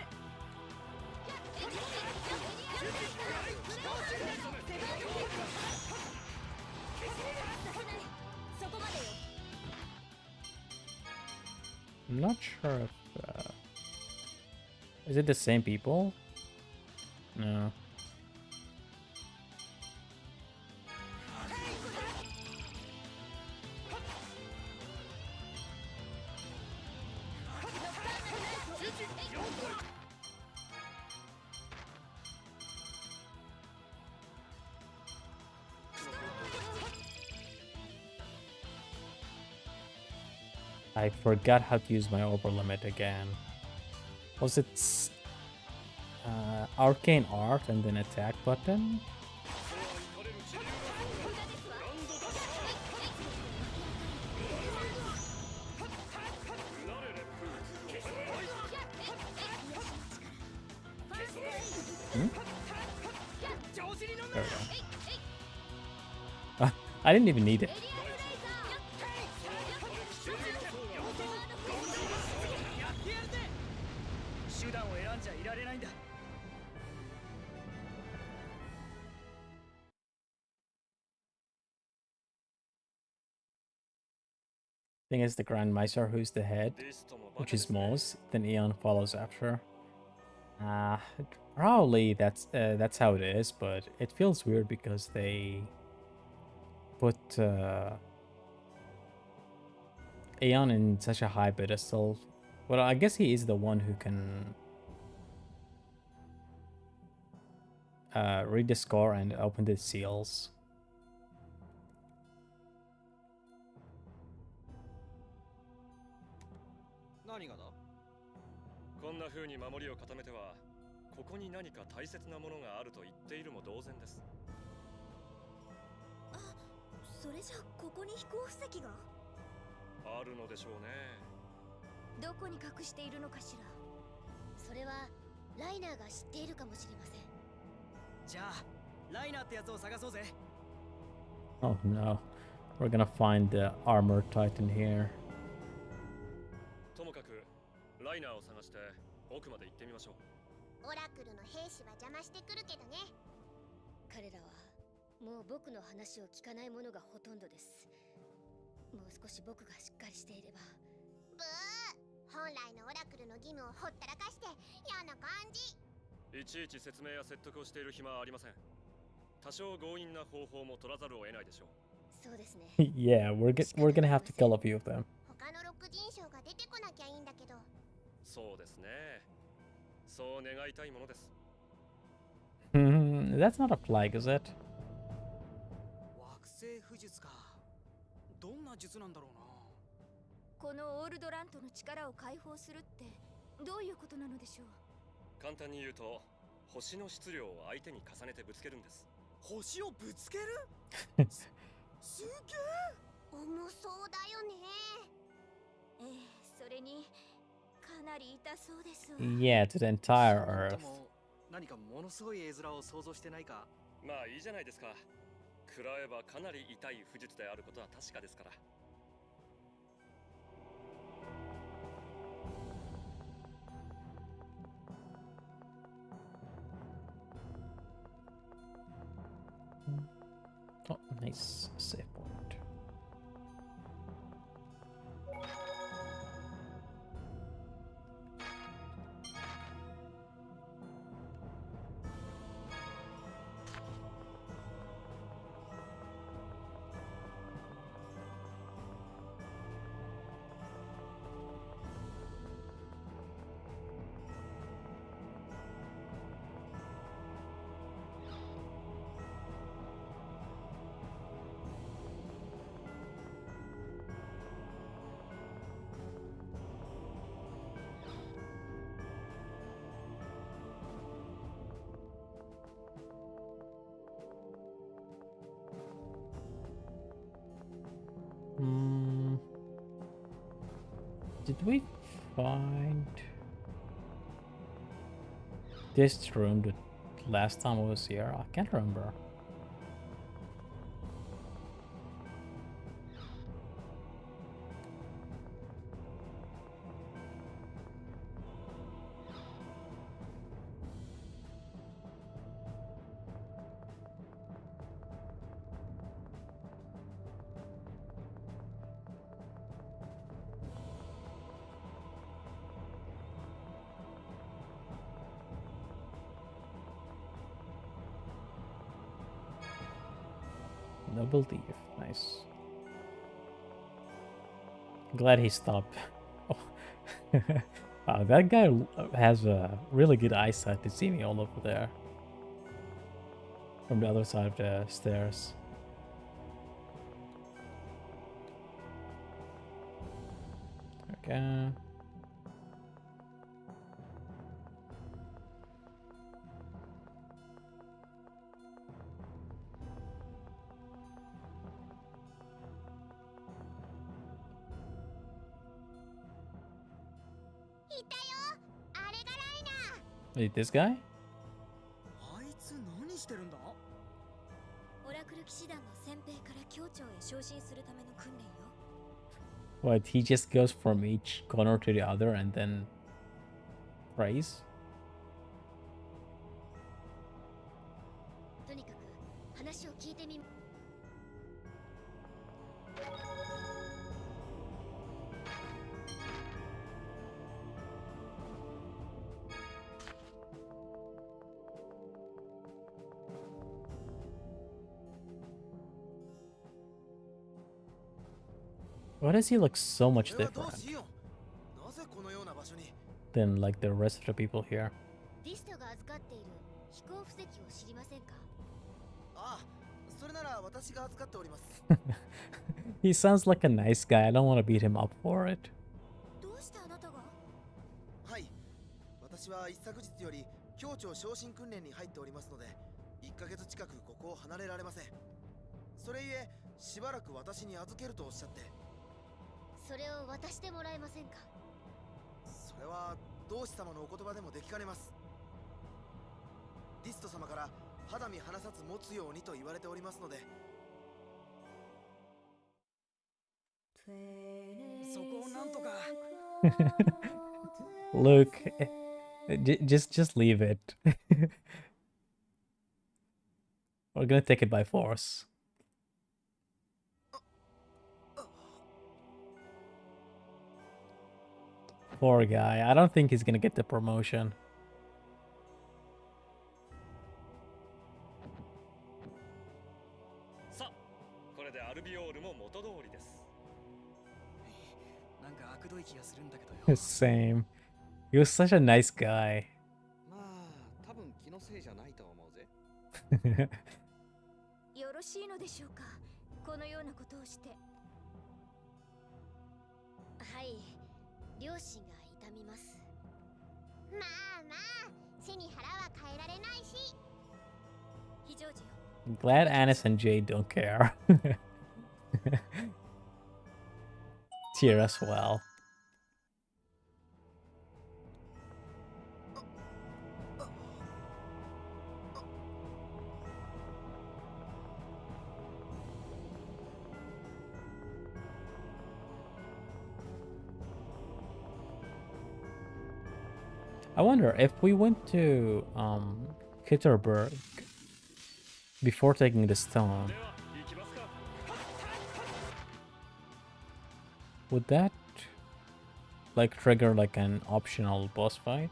そこまでよ。 I'm not sure if is it the same people? No. I forgot how to use my over limit again. Was it arcane art and then attack button? Hmm? There we go. I didn't even need it. 手段を選んじゃいられないんだ。 Thing is the Grand Maester who's the head, which is Moz, then Eon follows after. Probably that's how it is, but it feels weird because they put Aeon in such a high pedestal. Well, I guess he is the one who can read the score and open the seals. 何がだ？ こんな風に守りを固めては、ここに何か大切なものがあると言っているも同然です。あ、それじゃここに飛行布石が？あるのでしょうね。どこに隠しているのかしら。それはライナーが知っているかもしれません。じゃあライナーってやつを探そうぜ。 Oh no, we're gonna find the armor titan here. ともかくライナーを探して奥まで行ってみましょう。オラクルの兵士は邪魔してくるけどね。彼らはもう僕の話を聞かないものがほとんどです。もう少し僕がしっかりしていれば。ブー、本来のオラクルの義務をほったらかして嫌な感じ。いちいち説明や説得をしている暇はありません。多少強引な方法も取らざるを得ないでしょう。そうですね。Yeah, we're gonna have to kill a few of them. 他の六人将が出てこなきゃいいんだけど。そうですね。そう願いたいものです。That's not a flag, is it? 惑星不術か。どんな術なんだろうな。このオールドラントの力を解放するってどういうことなのでしょう。簡単に言うと、星の質量を相手に重ねてぶつけるんです。星をぶつける？すげえ。重そうだよね。ええ、それにかなり痛そうですわ。 Yeah, to the entire Earth. 何かものすごい絵面を想像してないか。まあいいじゃないですか。食らえばかなり痛い不術であることは確かですから。Oh, nice save point. Did we find this room the last time I was here? I can't remember. Noble Thief, nice. Glad he stopped. Oh. Wow, that guy has a really good eyesight to see me all over there. From the other side of the stairs. Wait, this guy? あいつ何してるんだ？オラクル騎士団の先兵から教長へ昇進するための訓練よ。 What, he just goes from each corner to the other and then prays? とにかく話を聞いてみ。Why does he look so much これはどう different しよう。なぜこのような場所に？ than like the rest of the people here? リストが預かっている飛行布石を知りませんか？ああ、それなら私が預かっております。 He sounds like a nice guy. I don't want to beat him up for it. どうしてあなたが？はい。私は一昨日より教長昇進訓練に入っておりますので、1ヶ月近くここを離れられません。それゆえ、しばらく私に預けるとおっしゃって。それを渡してもらえませんか？それは同志様のお言葉でもできかねます。ディスト様から肌身離さず持つようにと言われておりますので。そこをなんとか。Luke, just leave it. We're gonna take it by force. Poor guy. I don't think he's gonna get the promotion. さあ、これでアルビオールも元通りです。なんか悪どい気がするんだけどよ。Same. He was such a nice guy. まあ、多分気のせいじゃないと思うぜ。よろしいのでしょうか、このようなことをして。はい、両親が痛みます。まあまあ、背に腹は変えられないし。非常時よ。 I'm glad Anis and Jade don't care. Tear as well. I wonder if we went to Kitterberg before taking the stone, では行きますか。 would that like trigger like an optional boss fight?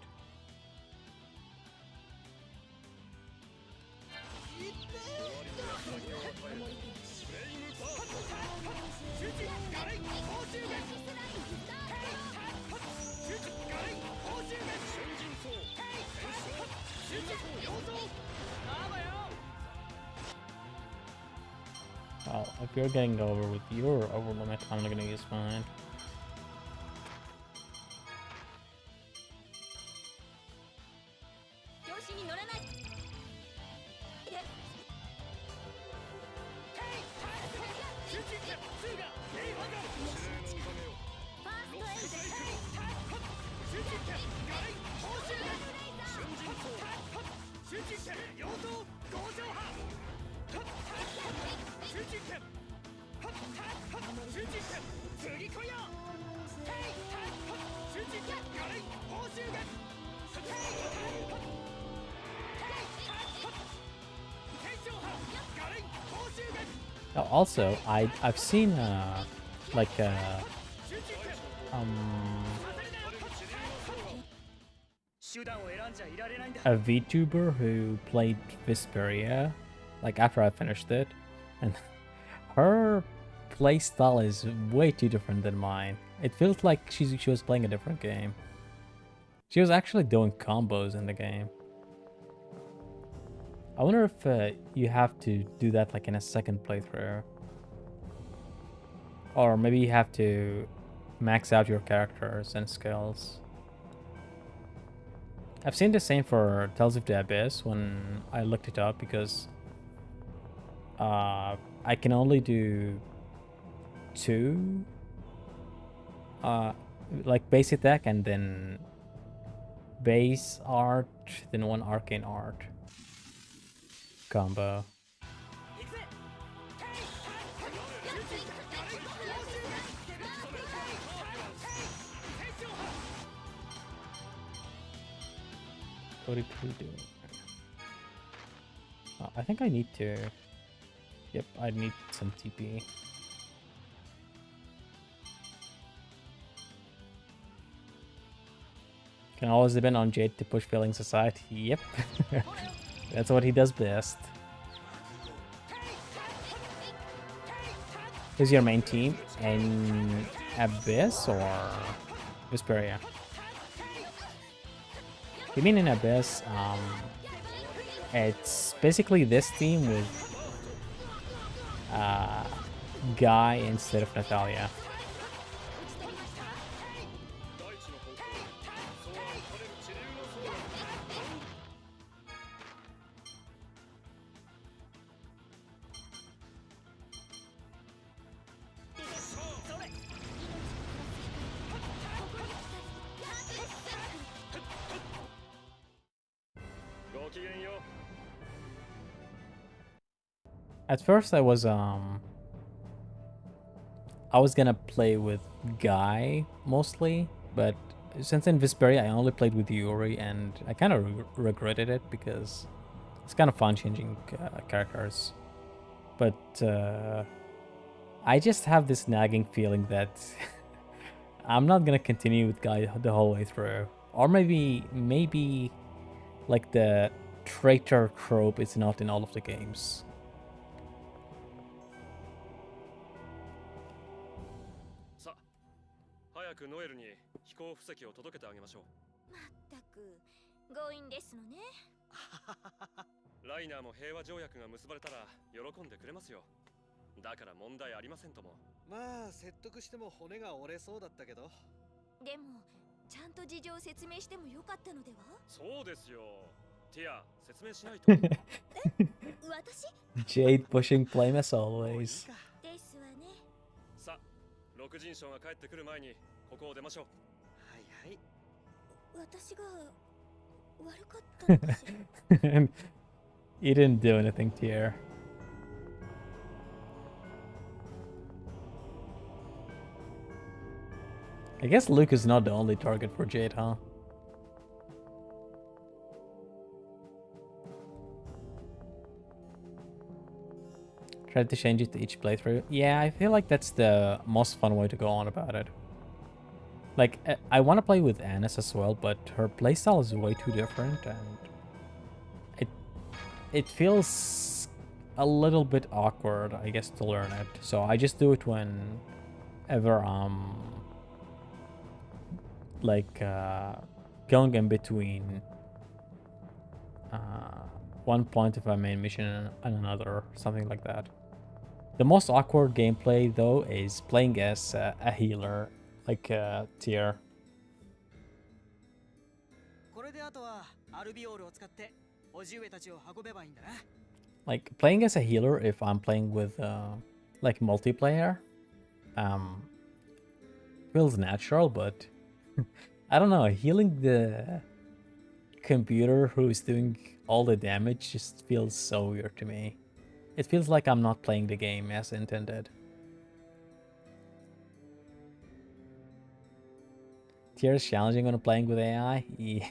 Well, if you're getting over with your over limit, I'm not gonna use mine. 調子に乗らない。Oh, also, I've seen like a VTuber who played Vesperia, like after I finished it, and her playstyle is way too different than mine. It feels like she was playing a different game. She was actually doing combos in the game. I wonder if you have to do that like in a second playthrough. Or maybe you have to max out your characters and skills. I've seen the same for Tales of the Abyss when I looked it up because I can only do 2 like base attack and then base art, then 1 arcane art combo. What did we do? I think I need to. Yep, I need some TP. Can always depend on Jade to push feelings aside. Yep. That's what he does best. Who's your main team? In Abyss or Vesperia? You mean in Abyss? It's basically this team with Guy instead of Natalia. At first I was gonna play with Guy mostly, but since in Vesperia I only played with Yuri and I kind of regretted it because it's kind of fun changing characters. But I just have this nagging feeling that I'm not gonna continue with Guy the whole way through. Or maybe like the traitor trope is not in all of the games. Jade pushing flame as always. You didn't do anything, Tier. I guess Luke is not the only target for Jade, huh? Try to change it to each playthrough. Yeah, I feel like that's the most fun way to go on about it. Like, I want to play with Annis as well, but her playstyle is way too different, and it feels a little bit awkward, I guess, to learn it. So I just do it whenever I'm like going in between one point of a main mission and another, something like that. The most awkward gameplay though is playing as a healer, like Tier. Like playing as a healer if I'm playing with like multiplayer feels natural, but I don't know, healing the computer who is doing all the damage just feels so weird to me. It feels like I'm not playing the game as intended. Tier is challenging when playing with AI? Yeah.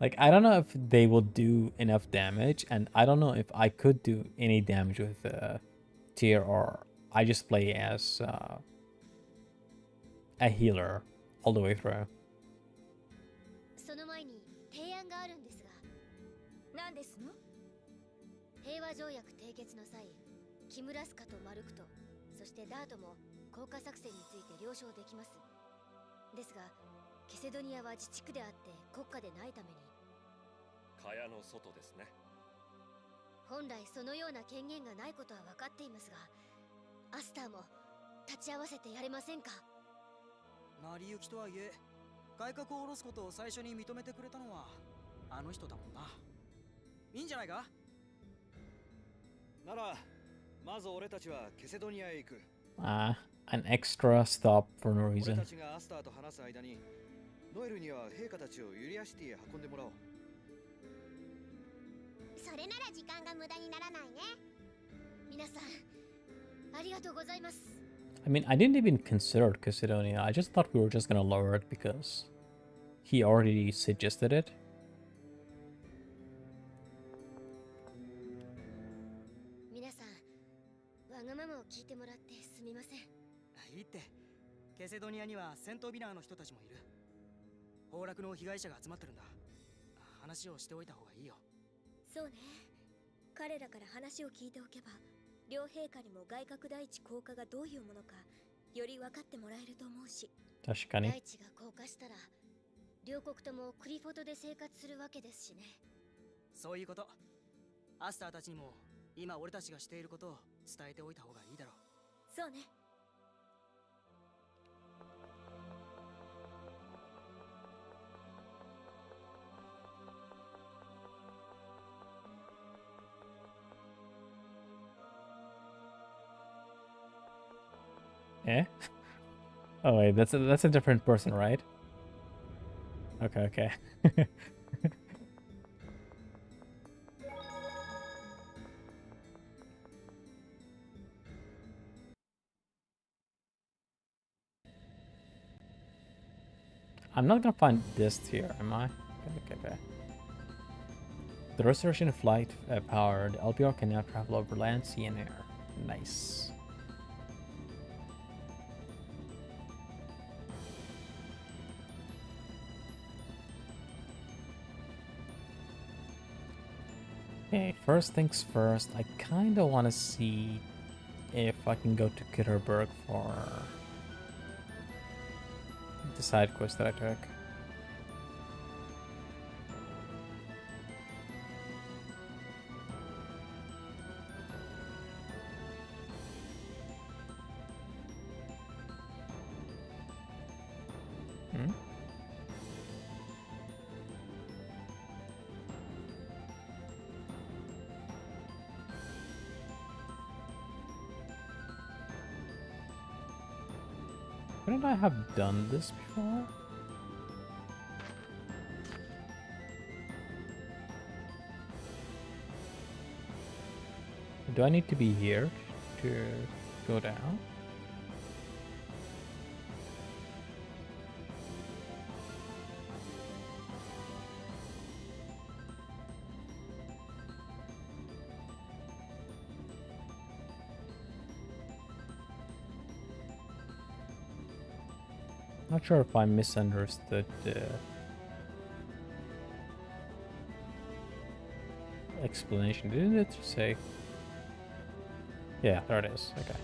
Like, I don't know if they will do enough damage, and I don't know if I could do any damage with Tier, or I just play as a healer all the way through. 本来そのような権限がないことは分かっていますが、アスターも立ち会わせてやれませんか。成り行きとはいえ、改革を下ろすことを最初に認めてくれたのはあの人だもんな。いいんじゃないか。ならまず俺たちはケセドニアへ行く。An extra stop for no 俺 reason. たちがアスターと話す間にノエルには陛下たちをユリアシティへ運んでもらおう。それなら時間が無駄にならないね。皆さんありがとうございます。 I mean, I didn't even consider Casidonia. I just thought we were just gonna lower it because he already suggested it. 皆さんわがままを聞いてもらってすみません。いいって。ケセドニアには戦闘ビラーの人たちもいる。崩落の被害者が集まってるんだ。話をしておいた方がいいよ。そうね。彼らから話を聞いておけば、両陛下にも外郭大地降下がどういうものかより分かってもらえると思うし。確かに。大地が降下したら両国ともクリフォトで生活するわけですしね。そういうこと。アスターたちにも今俺たちがしていることを伝えておいた方がいいだろう。そうね。Eh? Oh wait, that's a different person, right? Okay, okay. I'm not gonna find this here, am I? Okay. The restoration of flight power, the LPR can now travel over land, sea, and air. Nice. Okay, first things first, I kinda wanna see if I can go to Kitterberg for the side quest that I took. Hmm? Couldn't I have done this before? Do I need to be here to go down? Not sure if I misunderstood the explanation. Didn't it say? Yeah, there it is. Okay.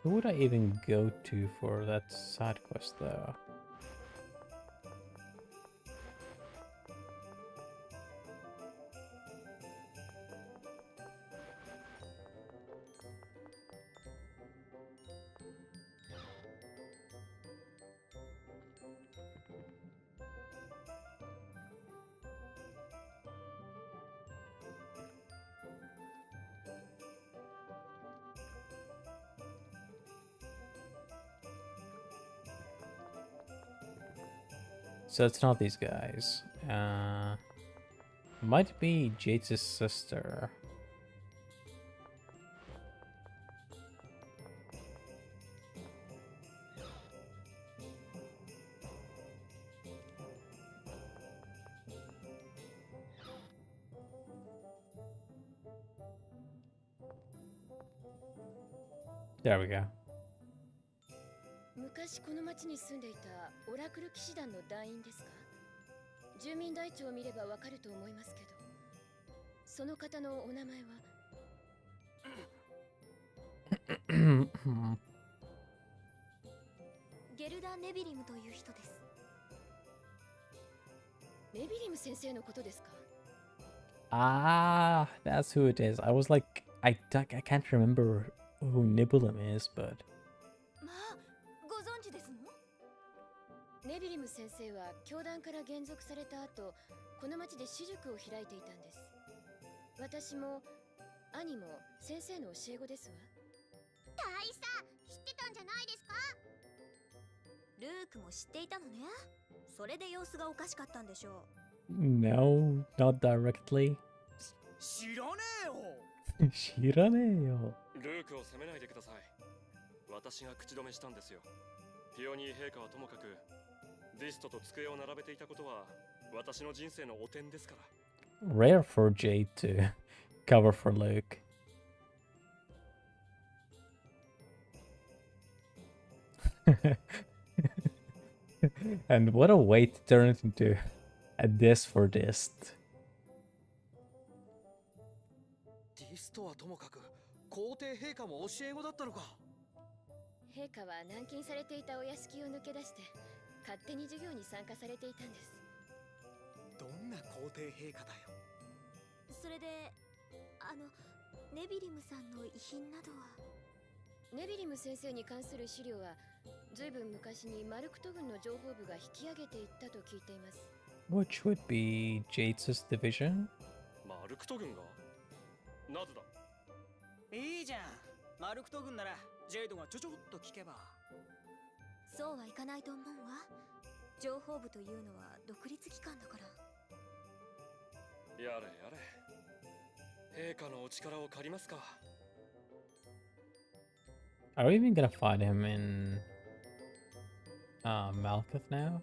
Who would I even go to for that side quest though? So it's not these guys. Might be Jade's sister. There we go. 昔この町に住んでいたオラクル騎士団の団員ですか？住民台帳を見ればわかると思いますけど、その方のお名前は？ゲルダ・ネビリムという人です。ネビリム先生のことですか？ Ah, that's who it is. I was like, I can't remember who Nibelum is, but まあ、ご存知ですの？ネビリム先生は教団から減属された後、この町で私塾を開いていたんです。私も兄も先生の教え子ですわ。大佐、知ってたんじゃないですか？ルークも知っていたのね。それで様子がおかしかったんでしょう。no, not directly. 知らねえよ。知らねえよ。ルークを責めないでください。私が口止めしたんですよ。ピオニー陛下はともかく、ディストと机を並べていたことは私の人生の汚点ですから。Rare for Jade to cover for Luke. And what a way to turn it into a diss for Dist. ディストはともかく皇帝陛下も教え子だったのか。陛下は軟禁されていたお屋敷を抜け出して勝手に授業に参加されていたんです。どんな皇帝陛下だよ。それで、ネビリムさんの遺品などは？ネビリム先生に関する資料はずいぶん昔にマルクト軍の情報部が引き上げていったと聞いています。Which would be Jade's division? マルクト軍が？なぜだ？いいじゃん。マルクト軍ならジェイドがちょちょっと聞けば。そうはいかないと思うわ。情報部というのは独立機関だから。やれやれ。陛下のお力を借りますか。Are we even gonna find him in Malkuth now?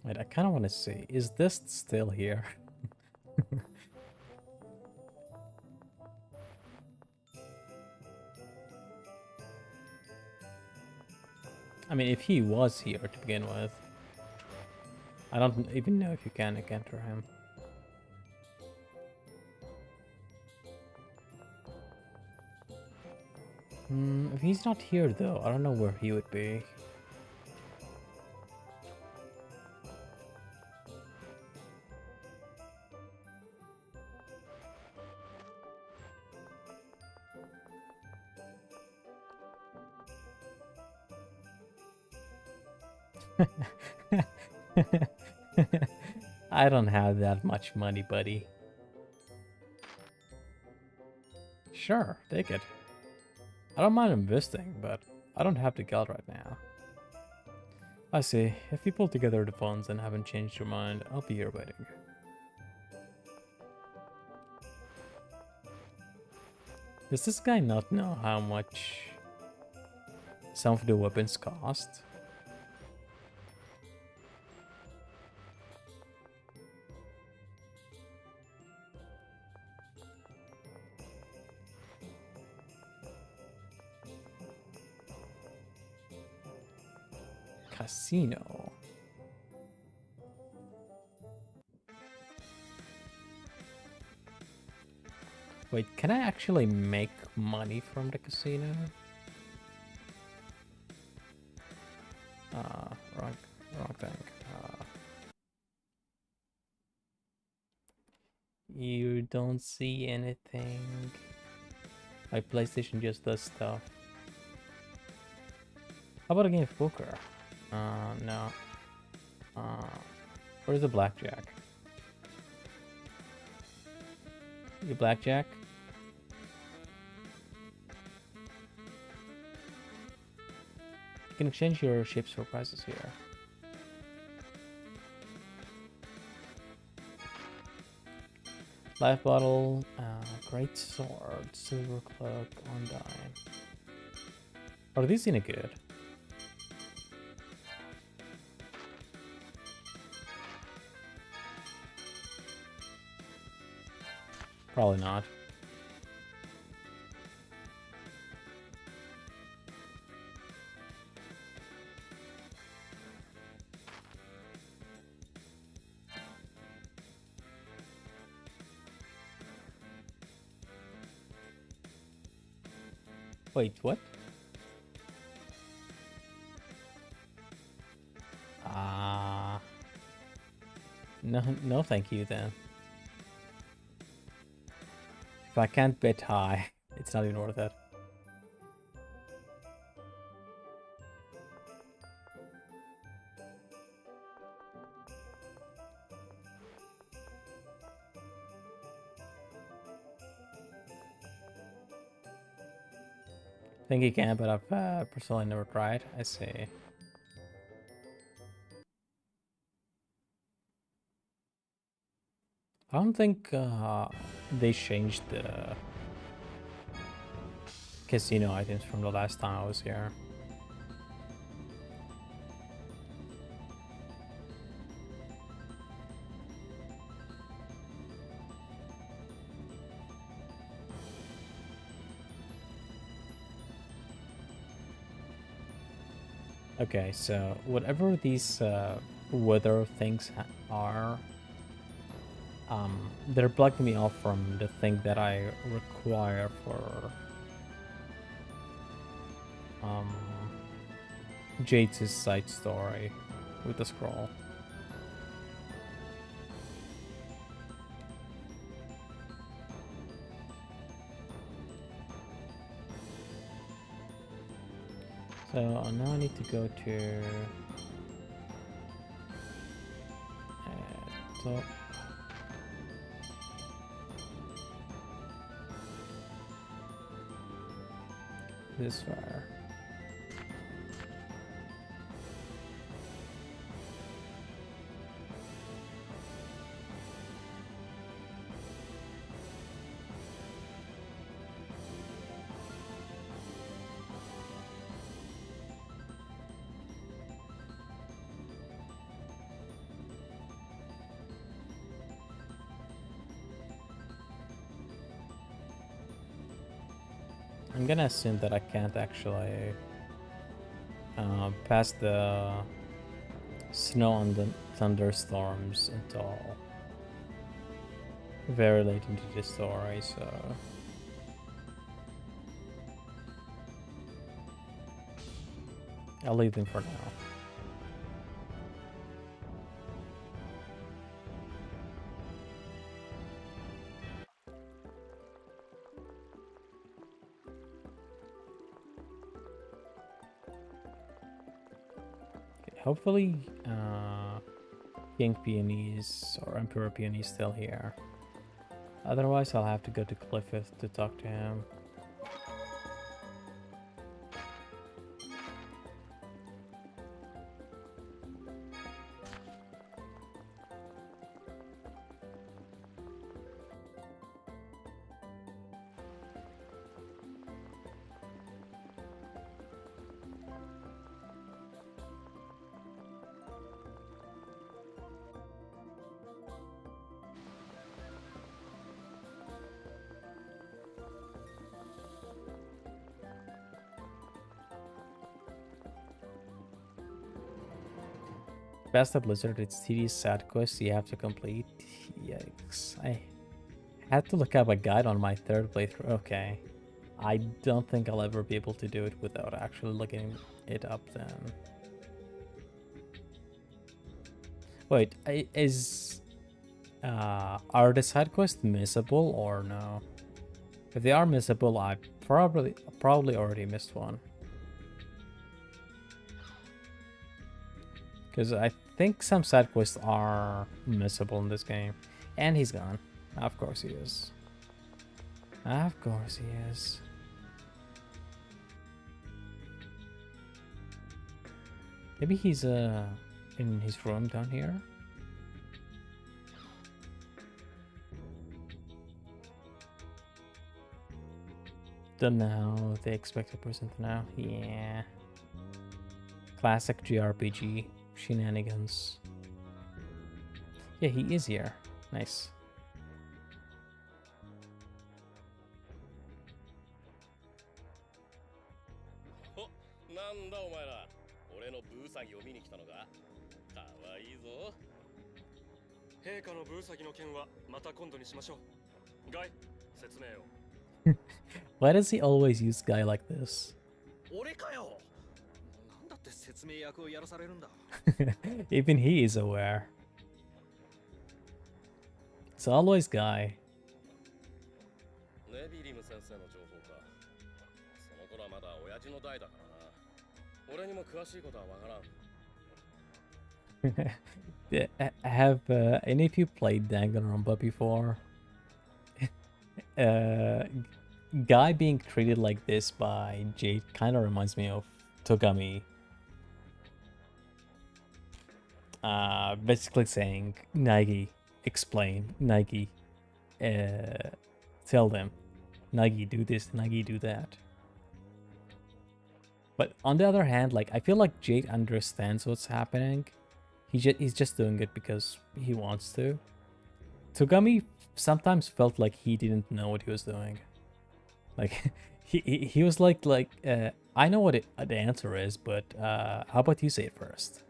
Wait, I kind of want to see. Is this still here? I mean, if he was here to begin with, I don't even know if you can encounter him. If he's not here though, I don't know where he would be. I don't have that much money, buddy. Sure, take it. I don't mind investing, but I don't have the geld right now. I see. If you pull together the funds and haven't changed your mind, I'll be here waiting. Does this guy not know how much some of the weapons cost? Casino. Wait, can I actually make money from the casino? Wrong thing. You don't see anything. My PlayStation just does stuff. How about a game of poker? No. Where's the blackjack? You blackjack? can exchange your ships for prizes here. Life bottle, great sword, silver cloak, undyne. Are these any good? Probably not. Wait, what? No, thank you then. If I can't bet high, it's not even worth it. I think you can, but I've personally never tried. I see. I don't think they changed the casino items from the last time I was here. Okay, so whatever these weather things are, they're blocking me off from the thing that I require for Jade's side story with the scroll. So now I need to go to top. This far. I'm gonna assume that I can't actually pass the snow and the thunderstorms until very late into the story, so I'll leave them for now. Hopefully, King Peonies or Emperor Peony is still here. Otherwise, I'll have to go to Cliffith to talk to him. Past the blizzard, it's tedious sad quest you have to complete. Yikes. I had to look up a guide on my third playthrough. Okay. I don't think I'll ever be able to do it without actually looking it up then. Wait, are the side quests missable or no? If they are missable, I probably already missed one. Because I think some side quests are missable in this game. And he's gone. Of course he is. Of course he is. Maybe he's in his room down here. Don't know how they expect a person to know. Yeah. Classic JRPG shenanigans. Yeah, he is here. Nice. なんだお前ら、俺のブーサギを見に来たのか。かわいいぞ。陛下のブーサギの件はまた今度にしましょう。ガイ、説明を。Why does he always use guy like this? 俺かよ。なんだって説明役をやらされるんだ。Even he is aware. It's always guy. ネビリム先生の情報か。その頃はまだ親父の代だからな。俺にも詳しいことはわからん。Have any of you played Danganronpa before? Guy being treated like this by Jade kind of reminds me of Togami. Basically saying, Nagi, explain, Nagi, tell them, Nagi, do this, Nagi, do that. But on the other hand, like, I feel like Jade understands what's happening. He's just doing it because he wants to. Togami sometimes felt like he didn't know what he was doing. Like, he was like, I know what the answer is, but how about you say it first?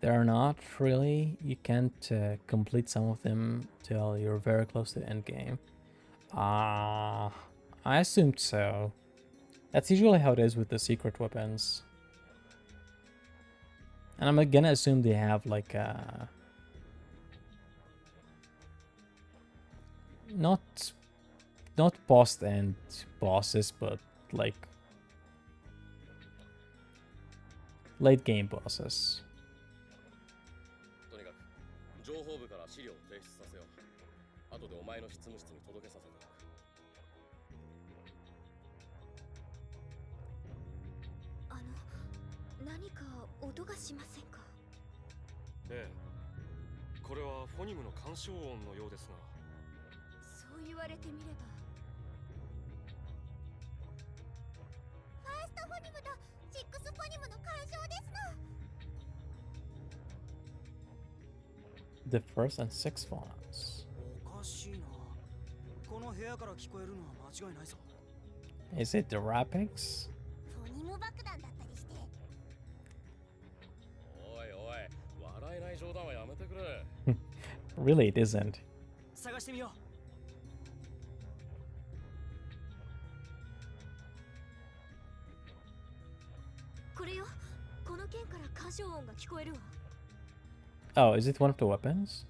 They're not really. You can't complete some of them till you're very close to the end game. I assumed so. That's usually how it is with the secret weapons. And I'm gonna assume they have like not post-end bosses, but like late game bosses. とにかく情報部から資料を提出させよう。後でお前の執務室に届けさせておく。何か音がしませんか？ええ。これはフォニムの干渉音のようですが。そう言われてみれば。ファーストフォニムとシックスフォニムの干渉ですの。The first and sixth phones. おかしいな。この部屋から聞こえるのは間違いないぞ。Is it the wrappings? フォニム爆弾だったりして。おいおい、笑えない冗談はやめてくれ。Really, it isn't. 探してみよう。これよ。この剣から干渉音が聞こえるわ。Oh, is it one of the weapons?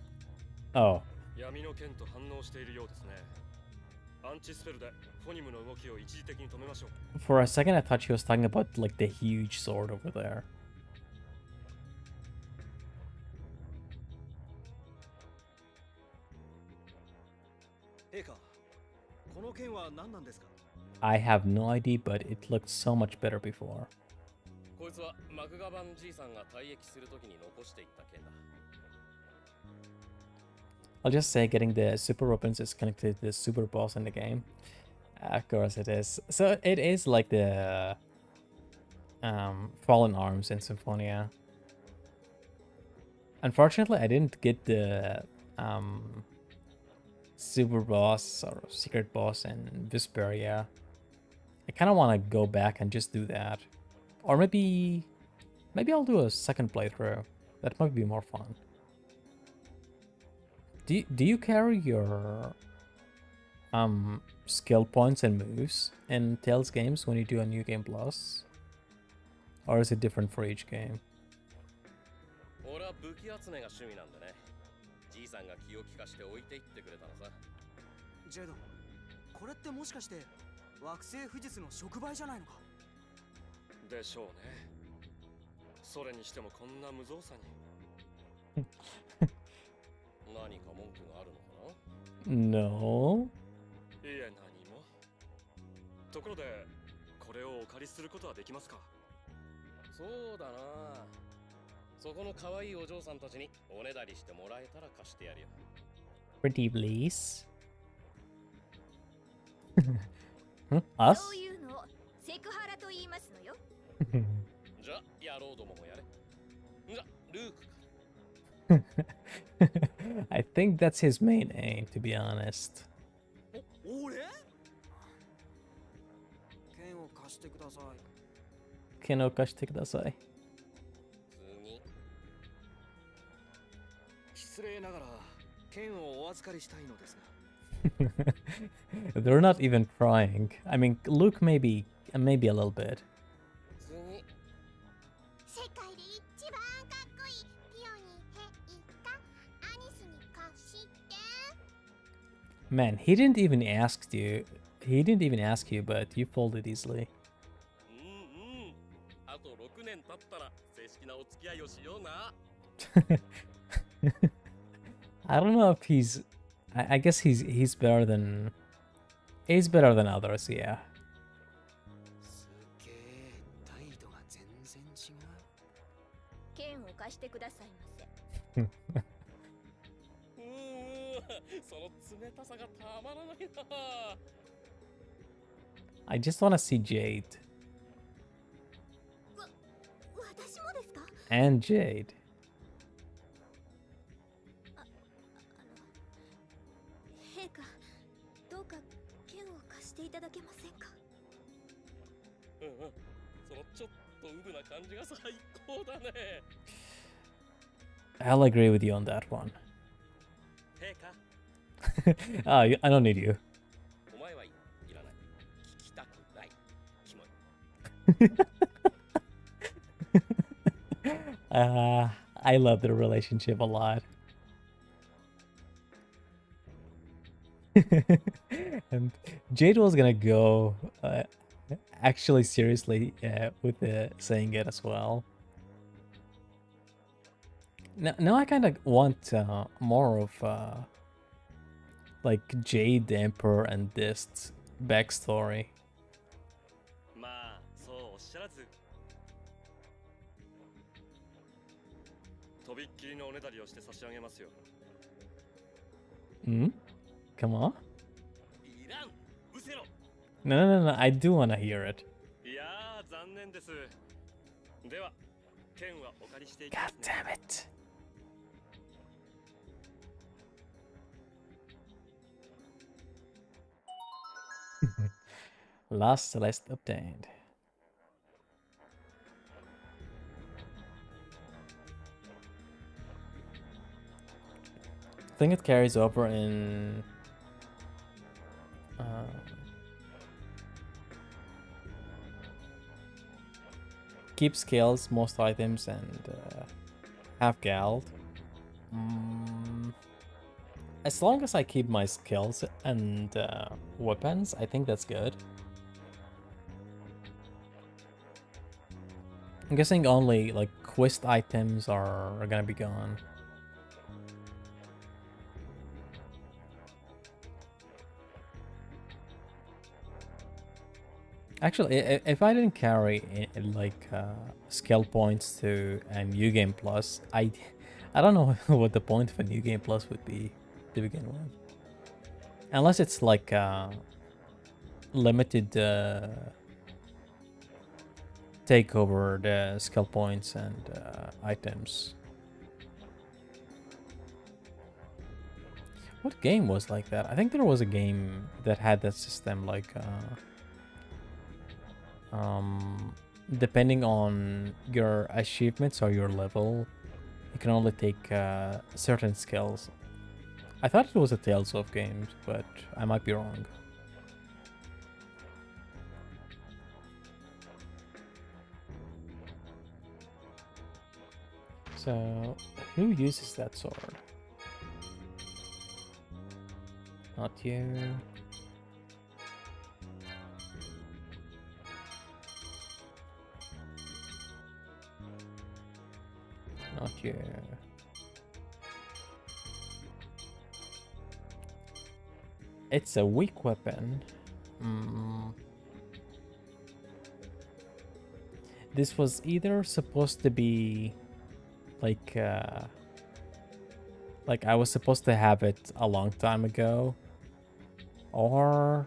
Oh. 闇の剣と反応しているようですね。アンチスペルでフォニムの動きを一時的に止めましょう。For a second, I thought she was talking about like the huge sword over there. 陛下、この剣は何なんですか？ I have no idea, but it looked so much better before. こいつはマクガバンじいさんが退役するときに残していった剣だ。I'll just say getting the super weapons is connected to the super boss in the game. Of course it is. So it is like the Fallen Arms in Symphonia. Unfortunately, I didn't get the super boss or secret boss in Vesperia. I kind of want to go back and just do that. Or maybe I'll do a second playthrough. That might be more fun. Do you carry your skill points and moves in Tales games when you do a New Game Plus? Or is it different for each game? 俺は武器集めが趣味なんでね。じいさんが気を利かして置いていってくれたのさ。ジェイド、これってもしかして惑星富士スの触媒じゃないのか？でしょうね。それにしてもこんな無造作に。何か文句があるのかな？ No. いえ、何も。ところで、これをお借りすることはできますか？そうだな。そこの可愛いお嬢さんたちにおねだりしてもらえたら貸してやるよ。Pretty please. Us? そういうのをセクハラと言いますのよ。じゃあ、野郎どももやれ。じゃあ、ルークか。I think that's his main aim, to be honest. 俺？剣を貸してください。剣を貸してください。次。失礼ながら剣をお預かりしたいのですが。They're not even trying. I mean, Luke maybe a little bit. 次。世界で一番かっこいいピオにへいかアニスに貸して。 Man, he didn't even ask you. He didn't even ask you, but you folded easily. うんうん。あと6年経ったら正式なお付き合いをしような。I don't know if he's. I guess he's better than. He's better than others, yeah. すげえ、態度が全然違う。剣を貸してくださいませ。その冷たさがたまらないな。I just want to see Jade 私もですか？ and Jade. 陛下、どうか剣を貸していただけませんか？うんうん。そのちょっとウブな感じが最高だね。I'll agree with you on that one. 陛下、 I don't need you. お前はいらない。聞きたくない。キモい。I love their relationship a lot. And Jade was gonna go actually seriously with saying it as well. Now I kind of want more of like Jade the Emperor and this backstory. まあ、そうおっしゃらず。とびっきりのおねだりをして差し上げますよ。Hmm? Come on. いらん。うせろ。No. I do want to hear it. いやー、残念です。では、剣はお借りしていきま God す、ね。 damn it. Last Celeste obtained. I think it carries over in keep skills, most items, and have Gald. As long as I keep my skills and weapons, I think that's good. I'm guessing only like quest items are gonna be gone. Actually, if I didn't carry like skill points to a New Game Plus, I don't know what the point of a New Game Plus would be to begin with. Unless it's like limited take over the skill points and items. What game was like that? I think there was a game that had that system, like depending on your achievements or your level, you can only take certain skills. I thought it was a Tales of game, but I might be wrong. So, who uses that sword? Not you. Not you. It's a weak weapon. This was either supposed to be like I was supposed to have it a long time ago, or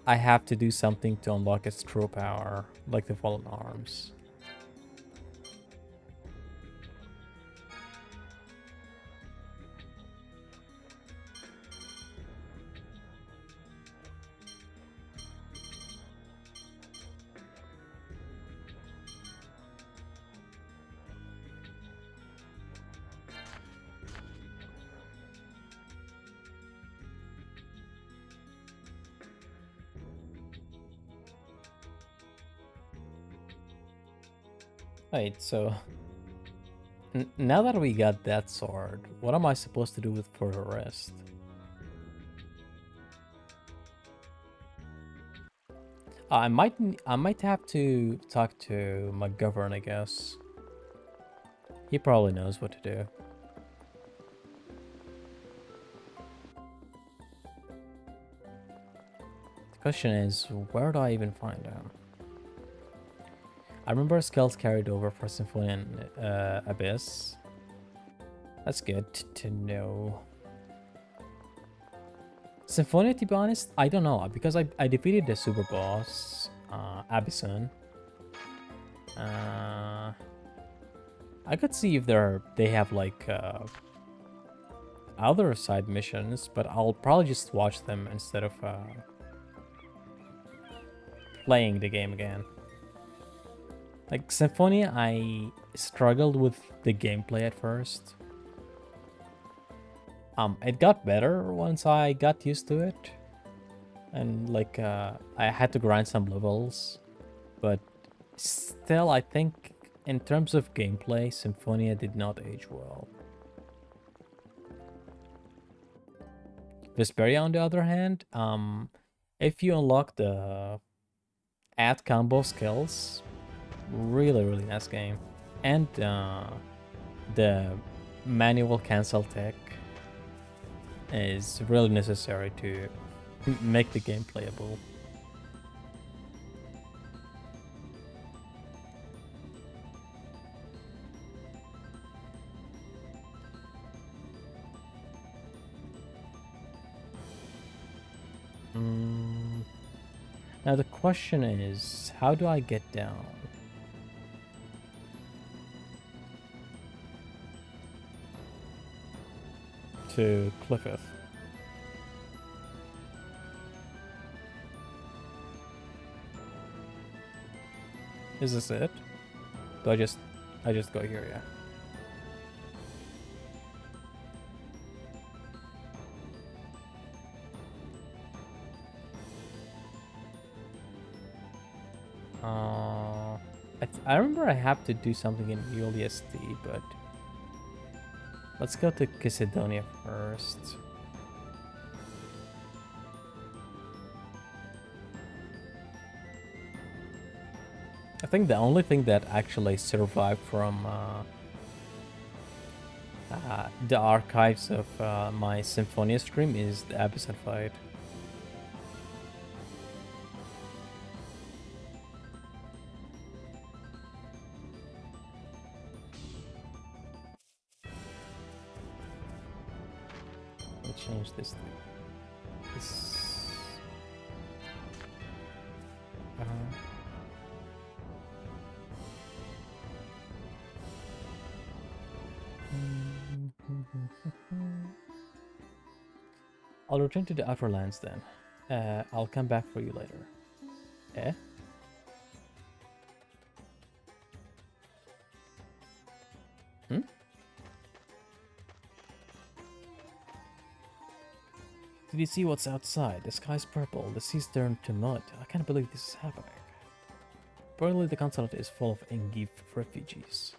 I have to do something to unlock its true power, like the Fallen Arms. Wait, so now that we got that sword, what am I supposed to do with for the rest? I might have to talk to McGovern, I guess. He probably knows what to do. The question is, where do I even find him? I remember skills carried over for Symphony and Abyss. That's good to know. Symphonia, to be honest, I don't know, because I defeated the super boss, Abyssson. I could see if they have like other side missions, but I'll probably just watch them instead of playing the game again. Like Symphonia, I struggled with the gameplay at first. It got better once I got used to it, and like I had to grind some levels, but still, I think in terms of gameplay, Symphonia did not age well. Vesperia, on the other hand, if you unlock the add combo skills, really nice game, and the manual cancel tech is really necessary to make the game playable. Now the question is, how do I get down? To Cliffith. Is this it? Do I just go here, yeah. I remember I have to do something in ULSD, but let's go to Kysedonia first. I think the only thing that actually survived from the archives of my Symphonia stream is the Abyssson fight. Change this thing. This. I'll return to the Outer Lands then. I'll come back for you later. Eh? Did you see what's outside? The sky's purple, the sea's turned to mud. I can't believe this is happening. Apparently the continent is full of Engeef refugees.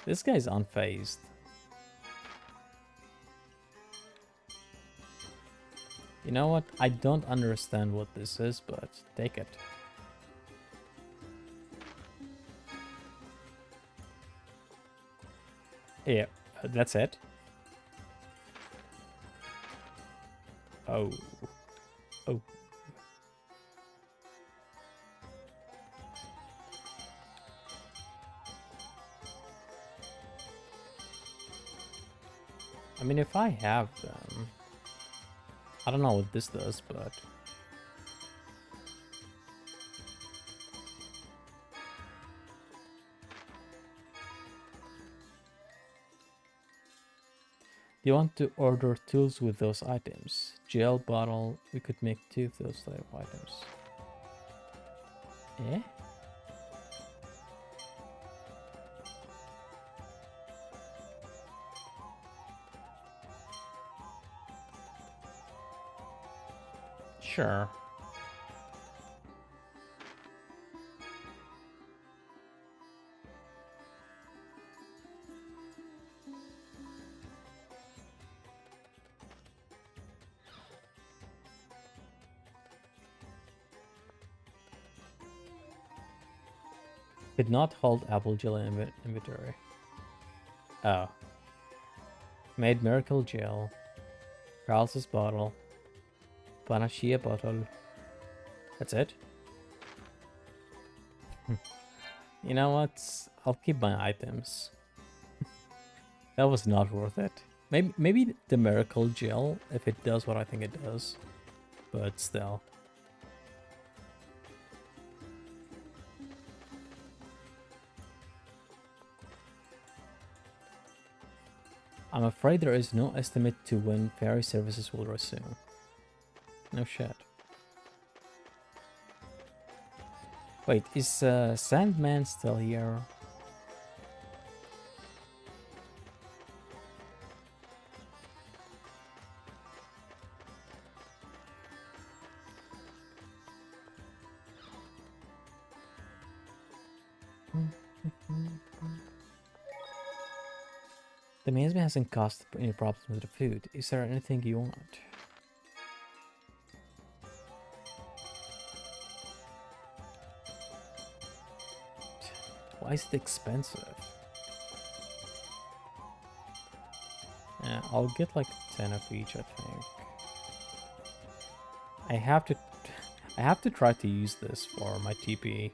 This guy's unfazed. You know what? I don't understand what this is, but take it. Yeah, that's it. Oh. Oh. I mean, if I have them, I don't know what this does, but you want to order tools with those items. Gel bottle, we could make 2 of those type of items. Eh? Sure. Did not hold apple gel in inventory. Oh. Made miracle gel. Charles's bottle. Panacea bottle. That's it. You know what? I'll keep my items. That was not worth it. Maybe the miracle gel, if it does what I think it does. But still. I'm afraid there is no estimate to when ferry services will resume. No shit. Wait, is Sandman still here? The management hasn't caused any problems with the food. Is there anything you want? Why is it expensive? Yeah, I'll get like 10 of each, I think. I have to try to use this for my TP.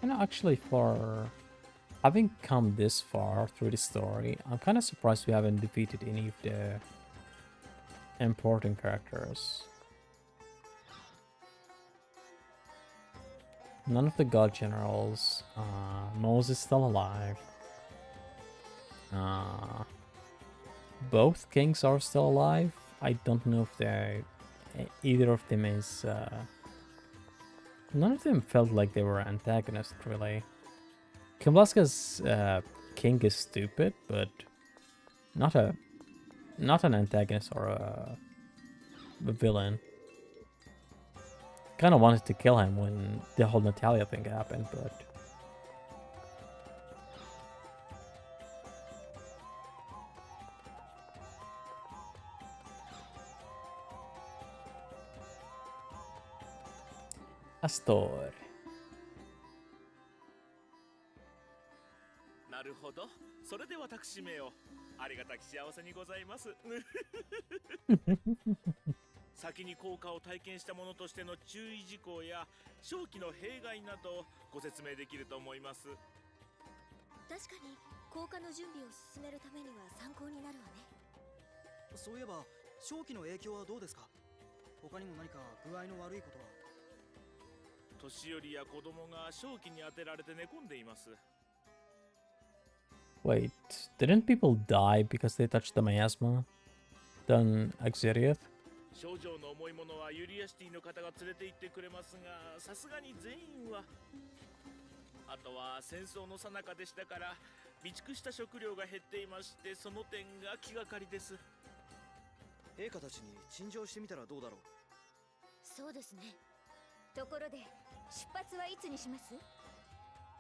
You know, actually, for having come this far through the story, I'm kind of surprised we haven't defeated any of the important characters. None of the god generals. Moses still alive. Both kings are still alive. I don't know if they, either of them is. None of them felt like they were antagonists, really. Kimlaska's king is stupid, but not an antagonist or a villain. Kind of wanted to kill him when the whole Natalia thing happened, but Astor. なるほど。それで私めよ。ありがたき幸せにございます。先に効果を体験した者としての注意事項や正気の弊害などご説明できると思います。確かに効果の準備を進めるためには参考になるわね。そういえば正気の影響はどうですか？他にも何か具合の悪いことは？年寄りや子供が正気に当てられて寝込んでいます。Wait, didn't people die because they touched the miasma? Done Exiriath? 症状の重いものはユリアシティの方が連れて行ってくれますが、さすがに全員は。あとは戦争の最中でしたから、備蓄した食料が減っていまして、その点が気がかりです。陛下たちに陳情してみたらどうだろう。そうですね。ところで出発はいつにします？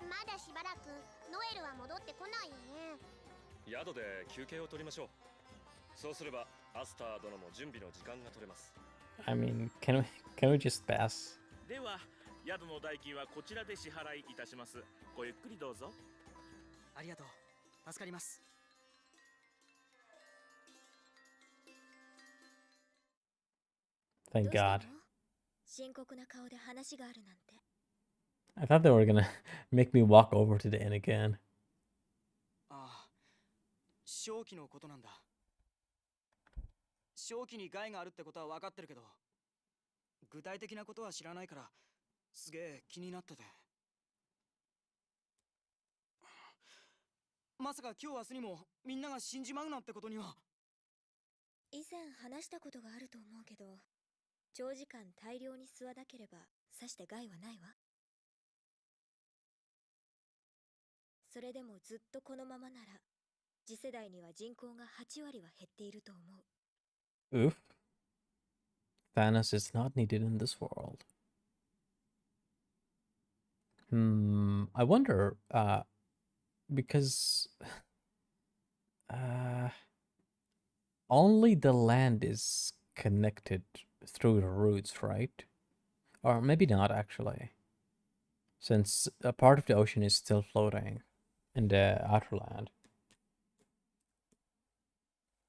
まだしばらくノエルは戻ってこないよね。宿で休憩を取りましょう。そうすればアスター殿も準備の時間が取れます。I mean, can we just pass? では、宿の代金はこちらで支払いいたします。ごゆっくりどうぞ。ありがとう。助かります。Thank God. 深刻な顔で話があるなんて。I thought they were gonna make me walk over to the inn again. ああ、正気のことなんだ。正気に害があるってことは分かってるけど、具体的なことは知らないから、すげえ気になってて。まさか今日明日にもみんなが死んじまうなんてことには。以前話したことがあると思うけど、長時間大量に吸わなければさして害はないわ。それでもずっとこのままなら、次世代には人口が8割は減っていると思う。Oof. Thanos is not needed in this world. I wonder, because only the land is connected through the roots, right? Or maybe not actually, since a part of the ocean is still floating in the outer land.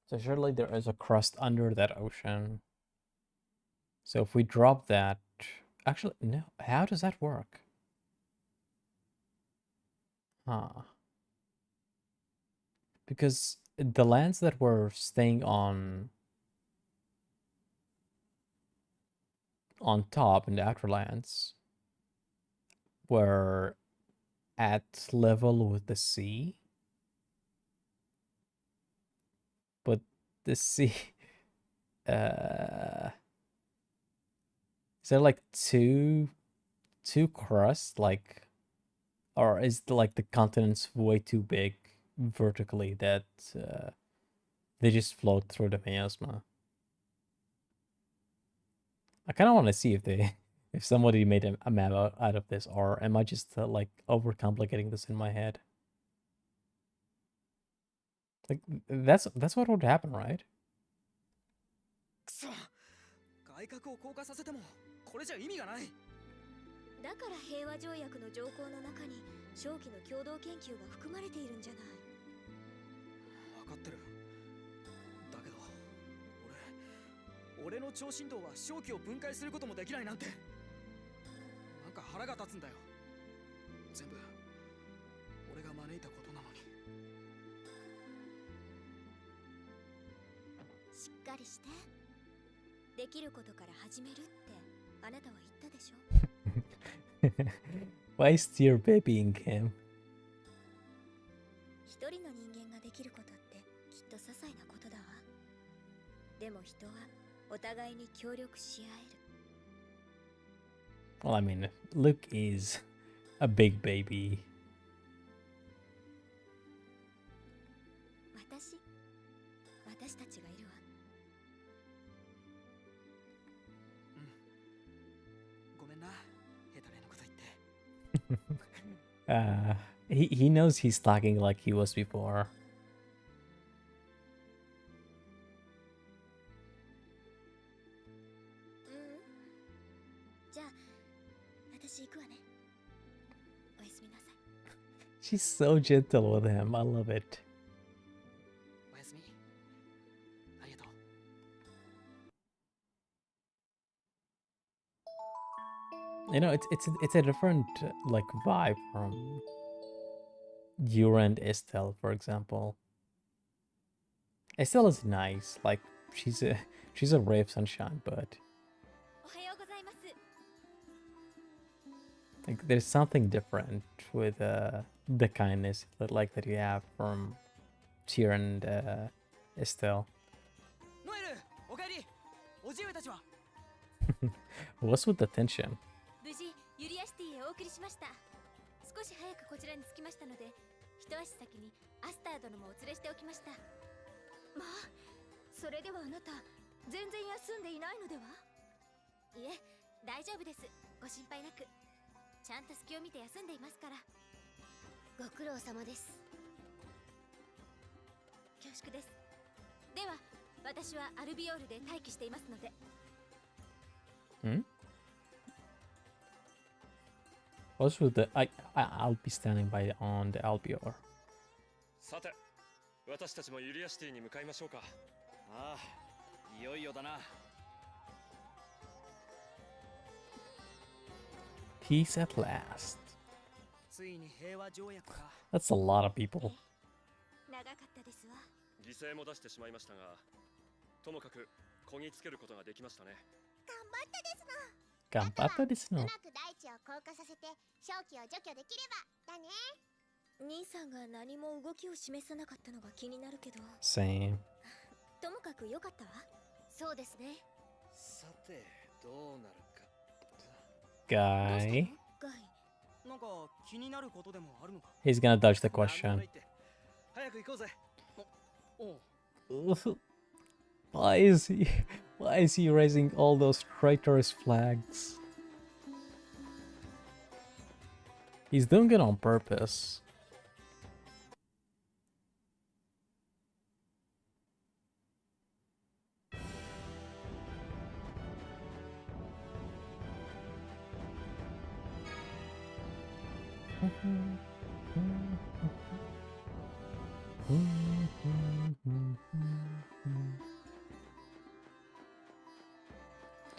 So surely there is a crust under that ocean. So if we drop that, actually, no, how does that work? Huh. Because the lands that were staying on top in the outer lands were at level with the sea. But the sea, is there like two crusts, like, or is like the continents way too big vertically that they just float through the miasma? I kind of want to see if somebody made a map out of this, or am I just like overcomplicating this in my head? Like that's what would happen, right? くそ、外角を降下させてもこれじゃ意味がない。だから平和条約の条項の中に正気の共同研究が含まれているんじゃない。分かってる。だけど俺の超振動は正気を分解することもできないなんて、なんか腹が立つんだよ。全部俺が招いたことなのに。しっかりして。できることから始めるってあなたは言ったでしょ。Why steer babying him? 一人の人間ができることってきっと些細なことだわ。でも人はお互いに協力し合える。Well, I mean, Luke is a big baby. 私たちがいるわ。ごめんな、下手なこと言って。He knows he's talking like he was before. じゃあ私行くわね。おやすみなさい。She's so gentle with him. I love it. おやすみ。ありがとう。You know, it's a different like vibe from Yura and Estelle, for example. Estelle is nice, like she's a ray of sunshine, but Like there's something different with the kindness that you have from Tyr and Estelle. ノエル、おかえり。おじ上たちは What's with the tension? 無事ユリアシティへお送りしました。少し早くこちらに着きましたので、一足先にアスター殿もお連れしておきました。まあ、それではあなた全然休んでいないのでは？いえ、大丈夫です。ご心配なく。ちゃんと隙を見て休んでいますから。ご苦労様です。恐縮です。では、私はアルビオールで待機していますので。Hmm? What's with the I'll be standing by on the Albior. さて、私たちもユリアシティに向かいましょうか。ああ、いよいよだな。 Peace at last. ついに平和条約か。 That's a lot of people. 長かったですわ。犠牲も出してしまいましたが、ともかくこぎつけることができましたね。頑張ったですの。 頑張ったですの。うまく大地を降下させて正気を除去できればだね。兄さんが何も動きを示さなかったのが気になるけど。 Same. ともかく良かったわ。そうですね。さて、どうなるか。 Guy. ガイ。なんか気になることでもあるのか。 He's gonna dodge the なんでも question. ないって早く行こうぜ。おう。 Why is he raising all those traitorous flags? He's doing it on purpose.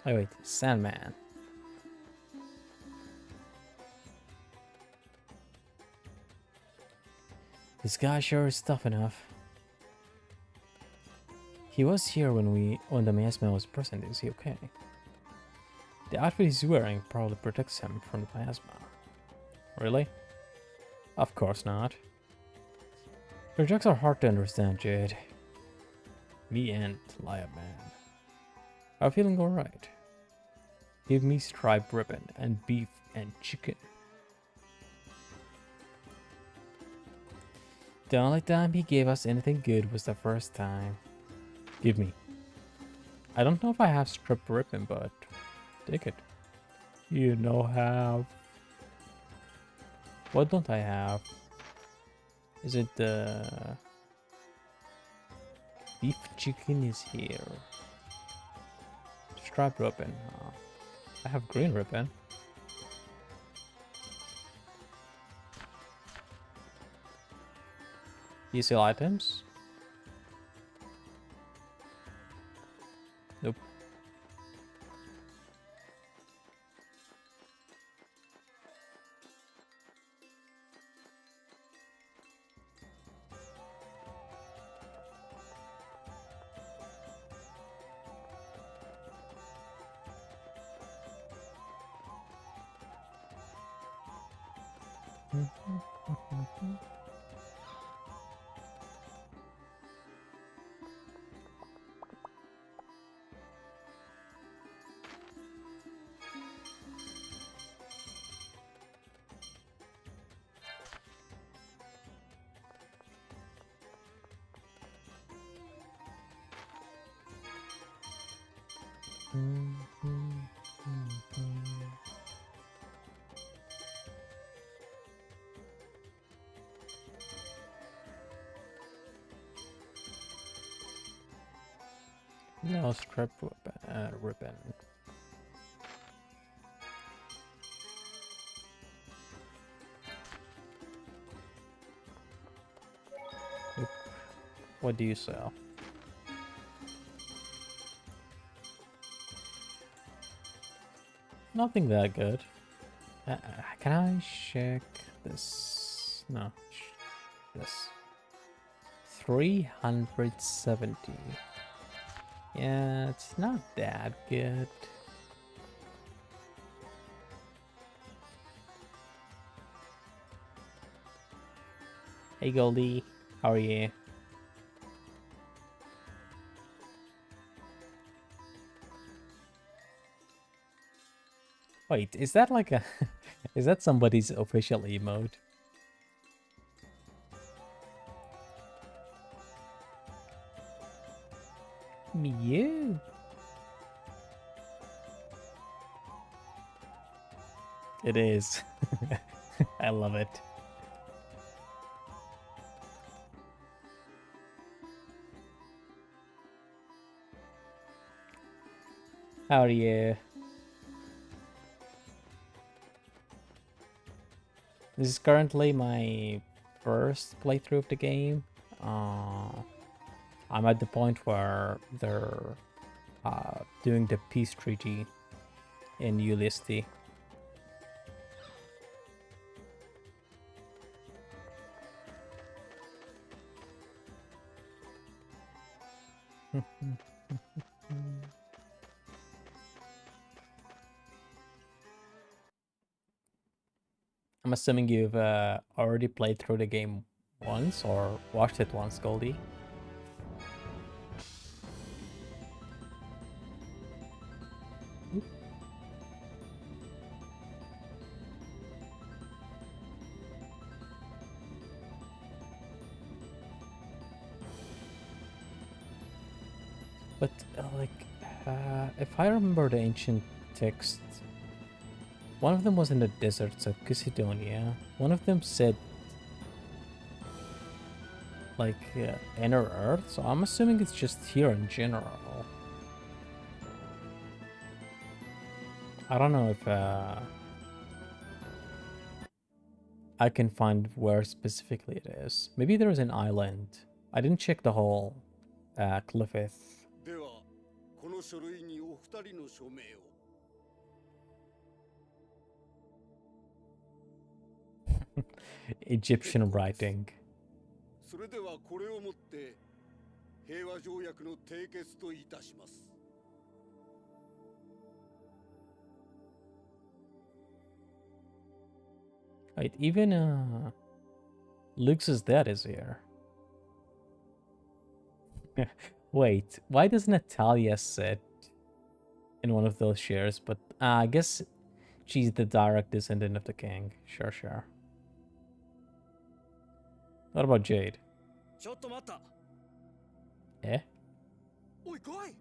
Oh wait, Sandman. This guy sure is tough enough. He was here when the Miasma was present. Is he okay? The outfit he's wearing probably protects him from the Miasma. Really? Of course not. Your jokes are hard to understand, Jade. Me and Lion Man. I'm feeling alright. Give me striped ribbon and beef and chicken. The only time he gave us anything good was the first time. Give me. I don't know if I have striped ribbon, but take it. You know have. What don't I have? Is it the beef chicken is here? Striped ribbon. I have green ribbon. You sell items? Nope. No strip ribbon. Oop. What do you sell? Nothing that good. Can I check this? No. This. 370. Yeah, it's not that good. Hey Goldie, how are you? Wait, is that like a... is that somebody's official emote? Mew. It is. I love it. How are you? This is currently my first playthrough of the game. I'm at the point where they're doing the peace treaty in Ulisti. I'm assuming you've already played through the game once or watched it once, Goldie. But if I remember the ancient text, one of them was in the deserts of Cydonia. One of them said like inner Earth, so I'm assuming it's just here in general. I don't know if I can find where specifically it is. Maybe there's an island. I didn't check the whole Cliffith. ではこの書類にお二人の署名を。 Egyptian writing. それではこれをもって平和条約の締結といたします。 Wait, even Lux's dad is here. Wait, why does Natalia sit in one of those chairs? But I guess she's the direct descendant of the king. Sure, sure. What about Jade? ちょっと待った。 Eh? おい来い。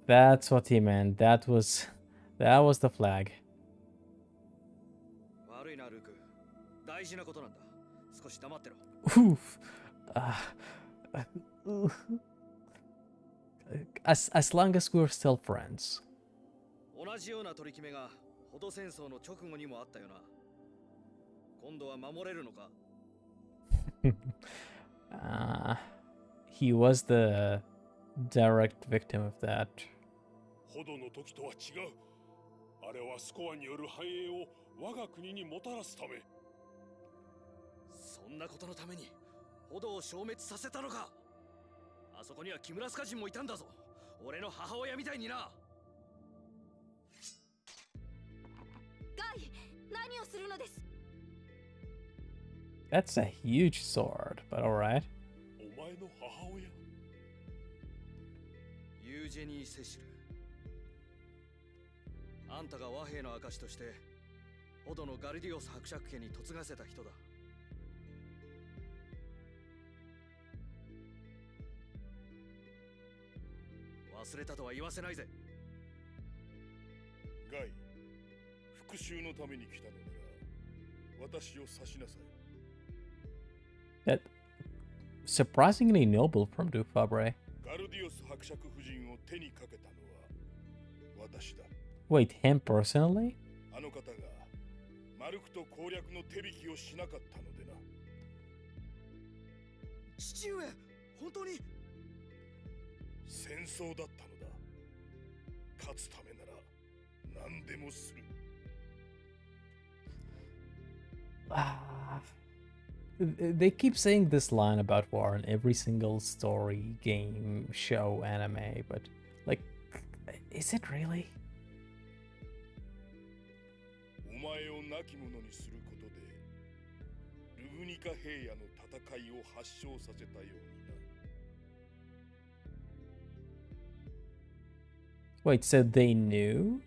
That's what he meant. That was the flag. 悪いなルーク。大事なことなんだ。少し黙ってろ。 Oof. As long as we're still friends. 同じような取り決めが補導戦争の直後にもあったよな。今度は守れるのか？ He was the direct victim of that. 補導の時とは違う。あれはスコアによる繁栄を我が国にもたらすため。そんなことのために補導を消滅させたのか？あそこには木村スカ人もいたんだぞ。俺の母親みたいにな。ガイ、何をするのです？ That's a huge sword, but alright. お前の母親？ユージェニー・セシル。あんたが和平の証としてホドのガルディオス伯爵家に嫁がせた人だ。忘れたとは言わせないぜ。ガイ、復讐のために来たのなら私を刺しなさい。 That surprisingly noble from Duke Fabre. ガルディオス伯爵夫人を手にかけたのは私だ。 Wait, him personally? あの方がマルクと攻略の手引きをしなかったのでな。父上、本当に？戦争だったのだ。勝つためなら何でもする。They keep saying this line about war in every single story, game, show, anime, but like, is it really? お前を亡き者にすることでグニカ平野の戦いを発祥させたようにな。Wait, so they knew?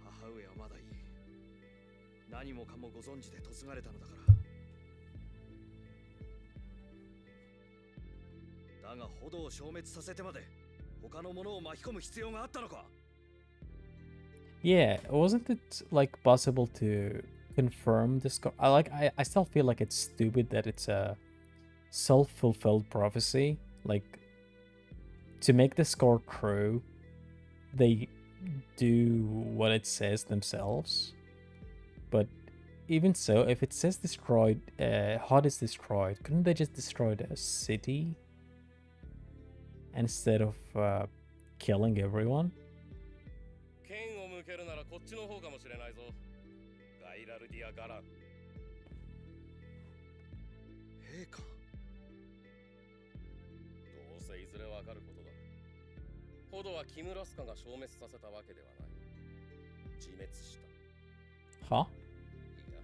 母上はまだいい。何もかもご存知で嫁がれたのだから。だが炎を消滅させてまで他の者を巻き込む必要があったのか？ Yeah, wasn't it like possible to confirm the score? I still feel like it's stupid that it's a self-fulfilled prophecy. Like, to make the score true, they do what it says themselves. But even so, if it says destroyed, Hod is destroyed, couldn't they just destroy the city instead of killing everyone? 剣を向けるならこっちの方かもしれないぞ。ガイラルディア・ガラン。陛下。どうせいずれわかることだ。ホドはキムラスカが消滅させたわけではない。自滅した。Huh? いや、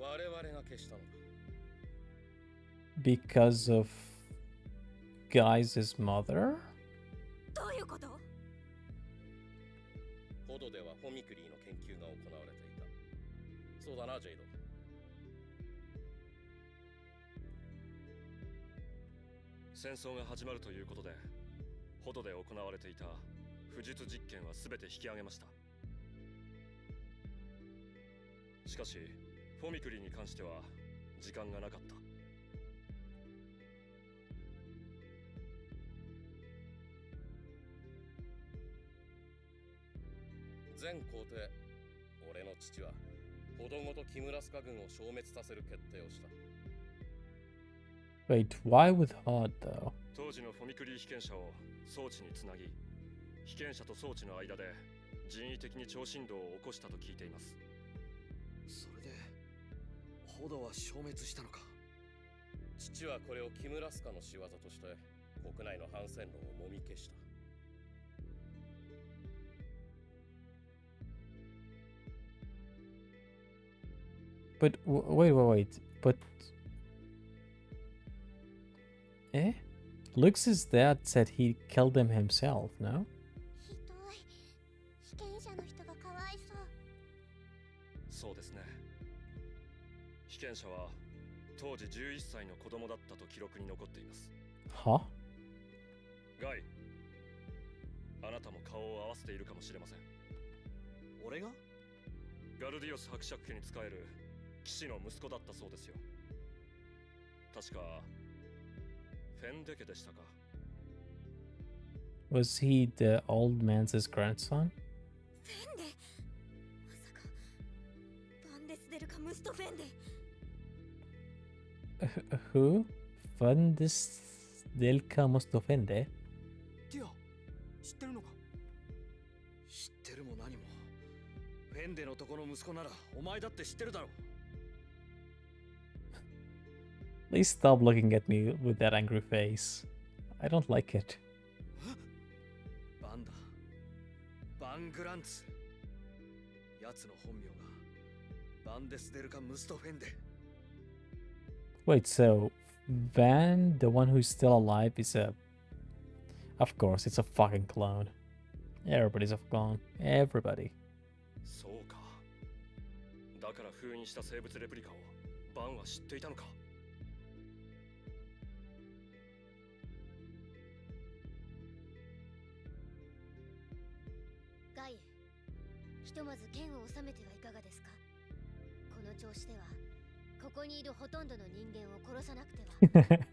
我々が消したのだ。Because of Guy's mother? どういうこと？ホドではフォミクリーの研究が行われていた。そうだな、ジェイド。戦争が始まるということで、ホドで行われていた不術実験は全て引き上げました。しかし、フォミクリーに関しては時間がなかった。全皇帝、俺の父はほどごとキムラスカ軍を消滅させる決定をした。Wait, why with Hod though? 当時のフォミクリー被験者を装置につなぎ、被験者と装置の間で人為的に超振動を起こしたと聞いています。それでホドは消滅したのか。父はこれをキムラスカの仕業として国内の反戦論をもみ消した。But wait. But Lux's dad said he killed him himself, no? ひどい。被験者の人がかわいそう。そうですね。被験者は当時11歳の子供だったと記録に残っています。Huh? ガイ、あなたも顔を合わせているかもしれません。俺が？ガルディオス伯爵家に仕える騎士の息子だったそうですよ。確かフェンデ家でしたか。Was he the old man's grandson? フェンデ？まさかバンデスデルカムストフェンデ。Who? Fandis Delca Mustofende? ティア、知ってるのか？知ってるも何も。フェンデのとこの息子ならお前だって知ってるだろう。Please stop looking at me with that angry face. I don't like it. バンだ。バングランツ。奴の本名がバンデスデルカ・ムストフェンデ。Wait, so Van, the one who's still alive, is a... Of course, it's a fucking clone. Everybody's a clone. Everybody. そうか。だから封印した生物レプリカをバンは知っていたのか。ガイ、ひとまず剣を収めてはいかがですか？この調子ではここにいるほとんどの人間を殺さなくてはあなたの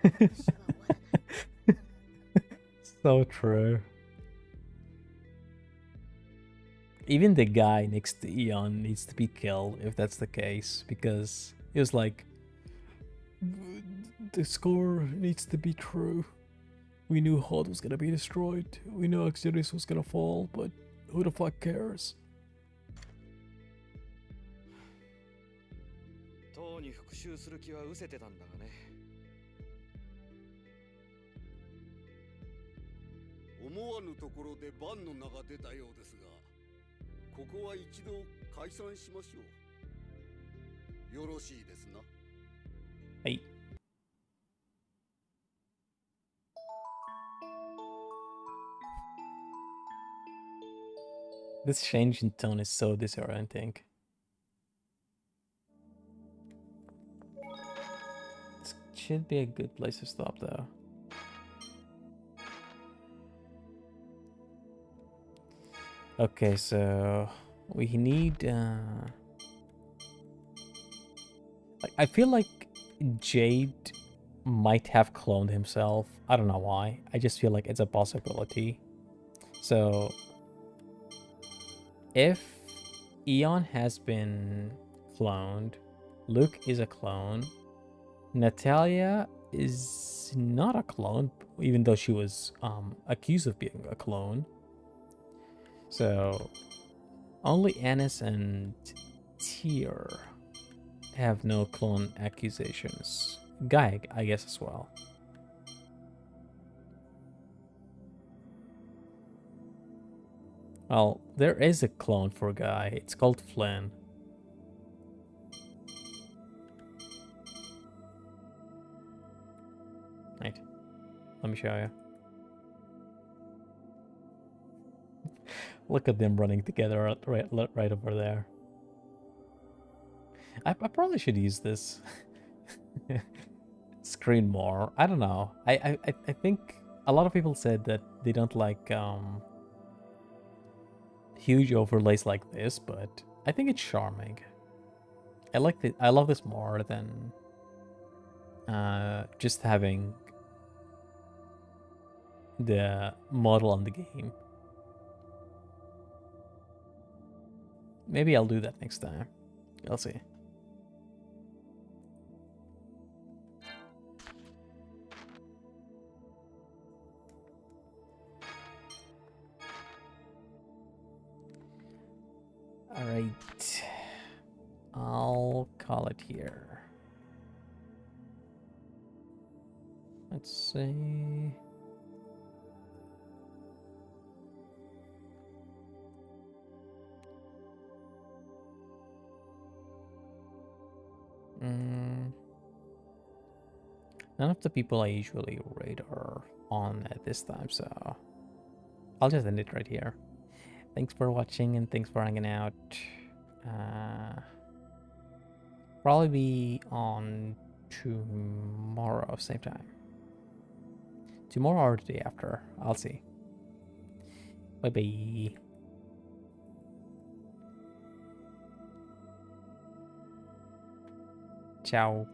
復讐は終わらない。So true. Even the guy next to Eon needs to be killed if that's the case, because he was like, the score needs to be true. We knew Hod was gonna be destroyed. We knew Exodus was gonna fall, but who the fuck cares? 党に復讐する気は失せてたんだがね。思わぬところでバンの名が出たようですが、ここは一度解散しましょう。よろしいですな。はい。This change in tone is so disorienting. This should be a good place to stop, though. Okay, so we need. I feel like Jade might have cloned himself. I don't know why. I just feel like it's a possibility. So if Eon has been cloned, Luke is a clone, Natalia is not a clone, even though she was accused of being a clone. So only Anis and Tyr have no clone accusations. Guy, I guess, as well. Well, there is a clone for Guy. It's called Flynn. Right. Let me show you. Look at them running together right over there. I probably should use this screen more. I don't know. I think a lot of people said that they don't like huge overlays like this, but I think it's charming. I love this more than just having the model on the game. Maybe I'll do that next time. I'll see. All right, I'll call it here. Let's see. None of the people I usually raid are on at this time, so I'll just end it right here. Thanks for watching and thanks for hanging out. Probably be on tomorrow, same time. Tomorrow or the day after. I'll see. Bye-bye. Ciao.